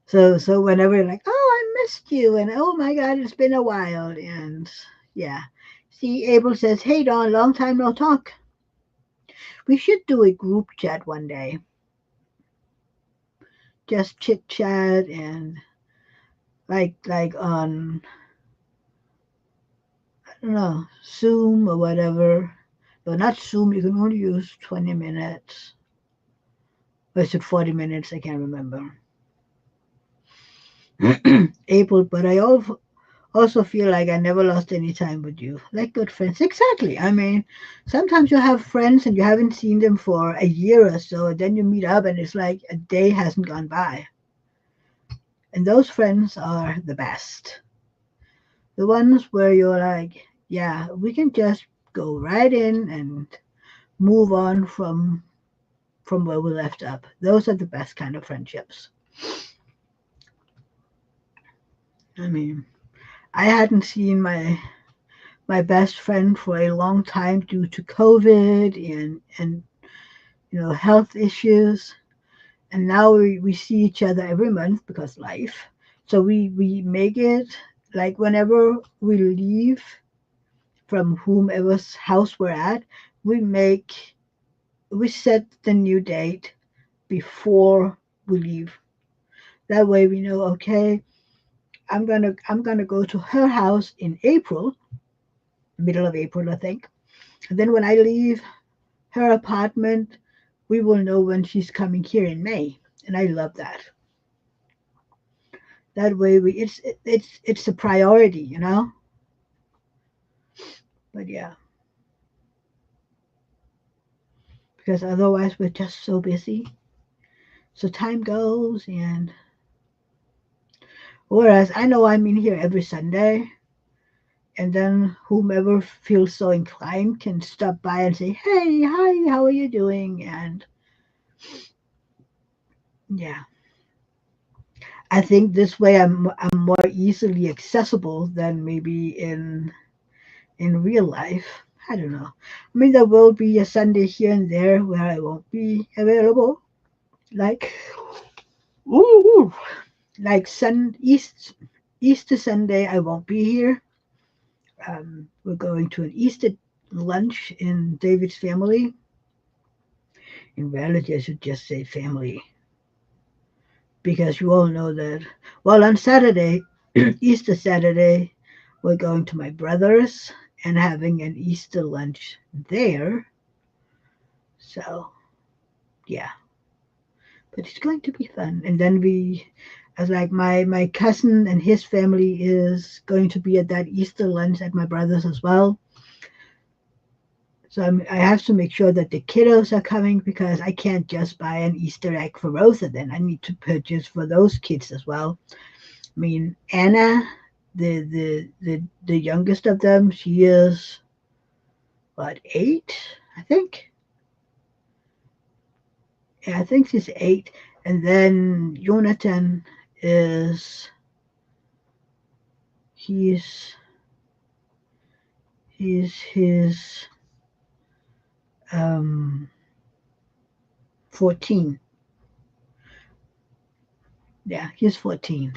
so whenever you're like, oh, I missed you, and oh my God, it's been a while, and yeah. See, Abel says, hey Don, long time no talk. We should do a group chat one day. Just chit chat and like on, I don't know, Zoom or whatever. No, not Zoom. You can only use 20 minutes. Or is it 40 minutes? I can't remember. April, but I also feel like I never lost any time with you. Like good friends. Exactly. I mean, sometimes you have friends and you haven't seen them for a year or so, and then you meet up and it's like a day hasn't gone by. And those friends are the best. The ones where you're like, yeah, we can just go right in and move on from where we left up. Those are the best kind of friendships. I mean, I hadn't seen my best friend for a long time due to COVID and health issues. And now we see each other every month because life. So we make it like whenever we leave from whomever's house we're at, we make we set the new date before we leave. That way we know, okay, I'm gonna go to her house in April, middle of April, I think. And then when I leave her apartment, we will know when she's coming here in May. And I love that. That way it's a priority. But yeah, because otherwise we're just so busy. So time goes and whereas I know I'm in here every Sunday and then whomever feels so inclined can stop by and say, hey, hi, how are you doing? And yeah, I think this way I'm more easily accessible than maybe in real life. I don't know. I mean, there will be a Sunday here and there where I won't be available. Like, ooh, like Easter Sunday, I won't be here. We're going to an Easter lunch in David's family. In reality, I should just say family because you all know that. Well, on Saturday, Easter Saturday, we're going to my brother's and having an Easter lunch there. So, yeah, but it's going to be fun. And then as like my cousin and his family is going to be at that Easter lunch at my brother's as well. So I have to make sure that the kiddos are coming because I can't just buy an Easter egg for Rosa. Then I need to purchase for those kids as well. I mean, Anna, the youngest of them, she is what 8, I think. Yeah, I think she's 8, and then Jonathan is he's is his 14. Yeah, he's 14.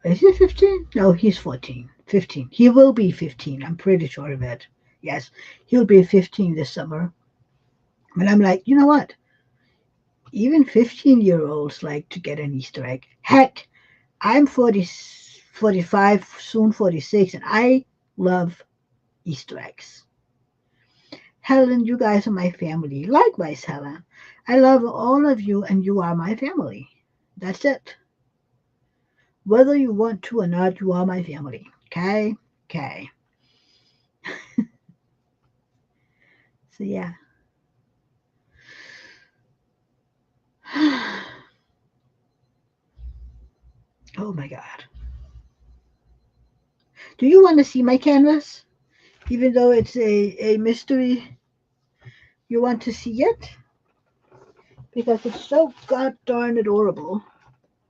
Is he 15? No, he's 14. 15. He will be 15. I'm pretty sure of it. Yes, he'll be 15 this summer. But I'm like, you know what? Even 15-year-olds like to get an Easter egg. Heck, I'm 40, 45, soon 46, and I love Easter eggs. Helen, you guys are my family. Likewise, Helen. I love all of you, and you are my family. That's it. Whether you want to or not, you are my family. Okay? Okay. So, yeah. Oh my God. Do you want to see my canvas? Even though it's a mystery, you want to see it? Because it's so god darn adorable.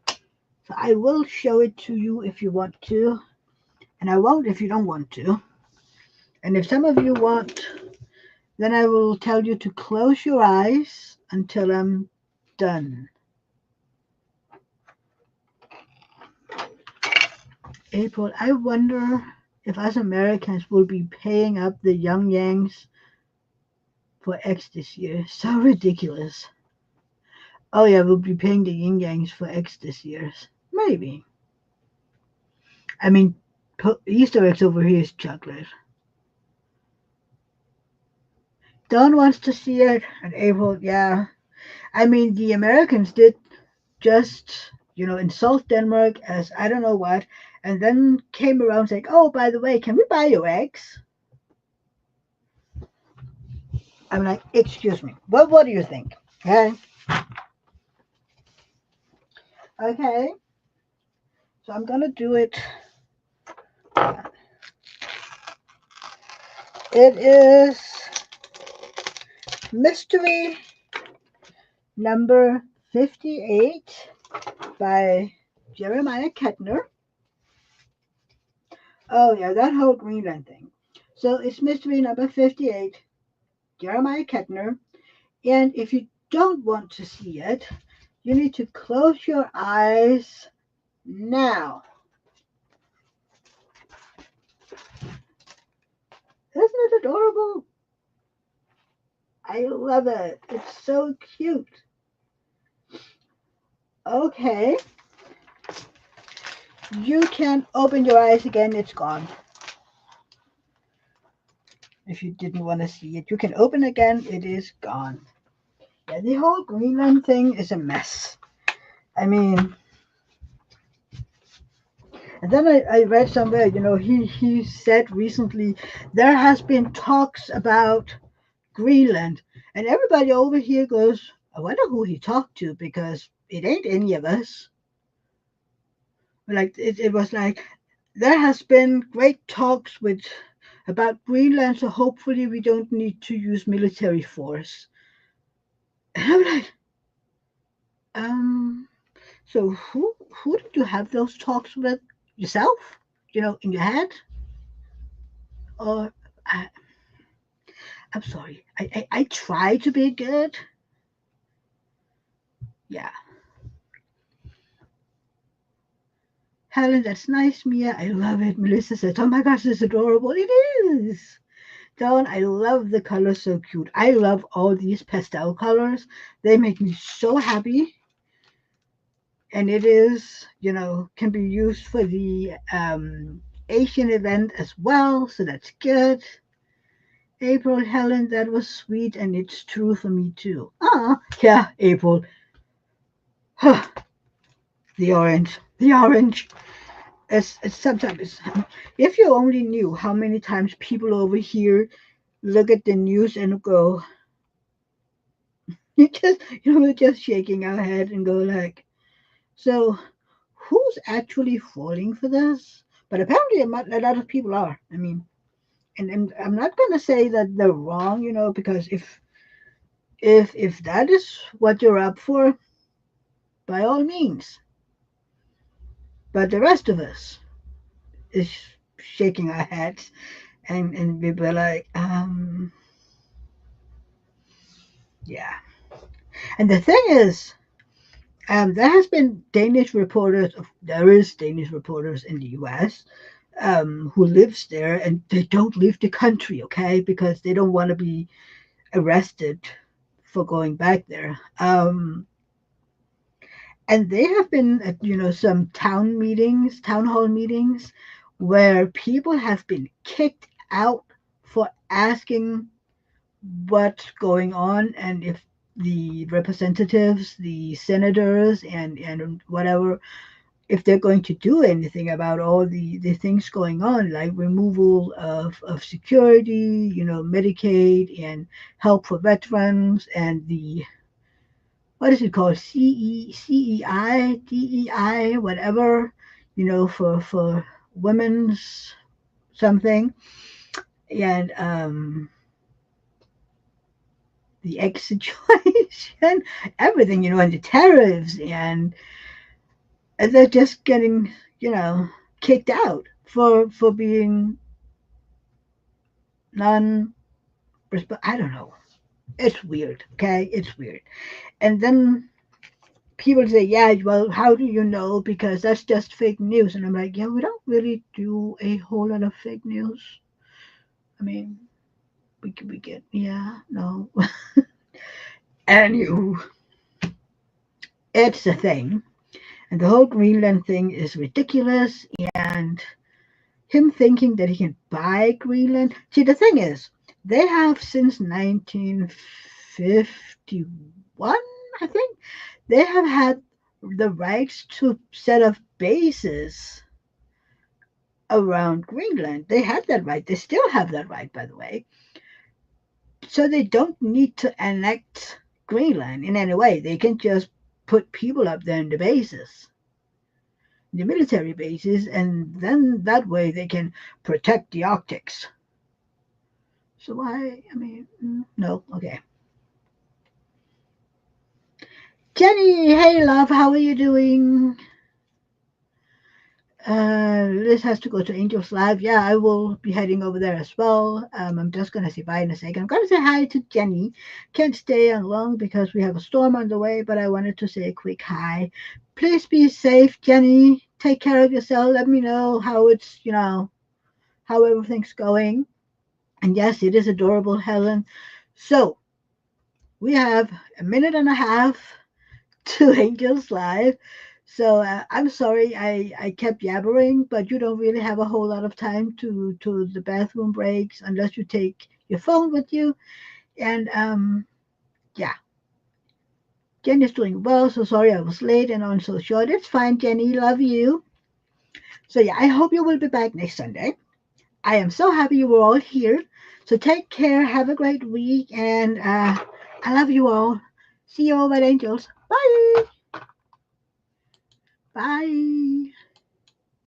So I will show it to you if you want to, and I won't if you don't want to. And if some of you want, then I will tell you to close your eyes until I'm done. April, I wonder if us Americans will be paying up the Young Yangs for X this year. So ridiculous. Oh yeah, we'll be paying the Yin Yangs for X this year. Maybe. I mean, Easter eggs over here is chocolate. Dawn wants to see it, and April, yeah. I mean, the Americans did just, insult Denmark as I don't know what, and then came around saying, oh, by the way, can we buy your eggs? I'm like, excuse me. What do you think? Okay. Okay. So I'm going to do it. It is mystery number 58 by Jeremiah Kettner. Oh, yeah, that whole Greenland thing. So it's mystery number 58, Jeremiah Kettner. And if you don't want to see it, you need to close your eyes now. Isn't it adorable? I love it. It's so cute. Okay. You can open your eyes again. It's gone. If you didn't want to see it, you can open again. It is gone. Yeah, the whole Greenland thing is a mess. I mean, and then I read somewhere, he said recently there has been talks about Greenland, and everybody over here goes, I wonder who he talked to because it ain't any of us. Like it was like there has been great talks with about Greenland, so hopefully we don't need to use military force. And I'm like, so who did you have those talks with? Yourself? In your head? Or I'm sorry. I try to be good. Yeah. Helen, that's nice, Mia. I love it. Melissa says, oh my gosh, it's adorable. It is. Dawn, I love the colors, so cute. I love all these pastel colors. They make me so happy. And it is, can be used for the Asian event as well, so that's good. April, Helen, that was sweet, and it's true for me too. Ah, yeah, April. Huh, the orange. The orange. It's sometimes, if you only knew how many times people over here look at the news and go, we're just shaking our head and go like, so who's actually falling for this? But apparently a lot of people are. I mean, and I'm not going to say that they're wrong, because if that is what you're up for, by all means. But the rest of us is shaking our heads, and we were like, yeah. And the thing is, there has been Danish reporters. There is Danish reporters in the U.S. Who lives there, and they don't leave the country, okay, because they don't want to be arrested for going back there. And they have been at some town hall meetings, where people have been kicked out for asking what's going on, and if the representatives, the senators, and whatever, if they're going to do anything about all the things going on, like removal of security, Medicaid, and help for veterans, and the, what is it called, CEI, DEI, whatever, for women's something, and the egg situation, everything, and the tariffs, and they're just getting, kicked out for being non. I don't know. It's weird. Okay, it's weird. And then people say, "Yeah, well, how do you know? Because that's just fake news." And I'm like, "Yeah, we don't really do a whole lot of fake news. I mean, we get, yeah, no." Anywho, it's a thing, and the whole Greenland thing is ridiculous. And him thinking that he can buy Greenland. See, the thing is, they have since 1951, I think, they have had the rights to set up bases around Greenland. They had that right. They still have that right, by the way. So they don't need to annex Greenland in any way. They can just put people up there in the bases, the military bases, and then that way they can protect the Arctics. So why? I mean, no. Okay. Jenny, hey love, how are you doing? Liz has to go to Angel's Live. Yeah, I will be heading over there as well. I'm just gonna say bye in a second. I'm gonna say hi to Jenny. Can't stay on long because we have a storm on the way, but I wanted to say a quick hi. Please be safe, Jenny. Take care of yourself. Let me know how it's, how everything's going. And yes, it is adorable, Helen. So we have a minute and a half to Angel's Live. So I'm sorry I kept yabbering, but you don't really have a whole lot of time to the bathroom breaks unless you take your phone with you. And yeah, Jenny's doing well. So sorry I was late and on so short. It's fine, Jenny. Love you. So yeah, I hope you will be back next Sunday. I am so happy you were all here. So take care. Have a great week, and I love you all. See you all at Angels. Bye. Bye.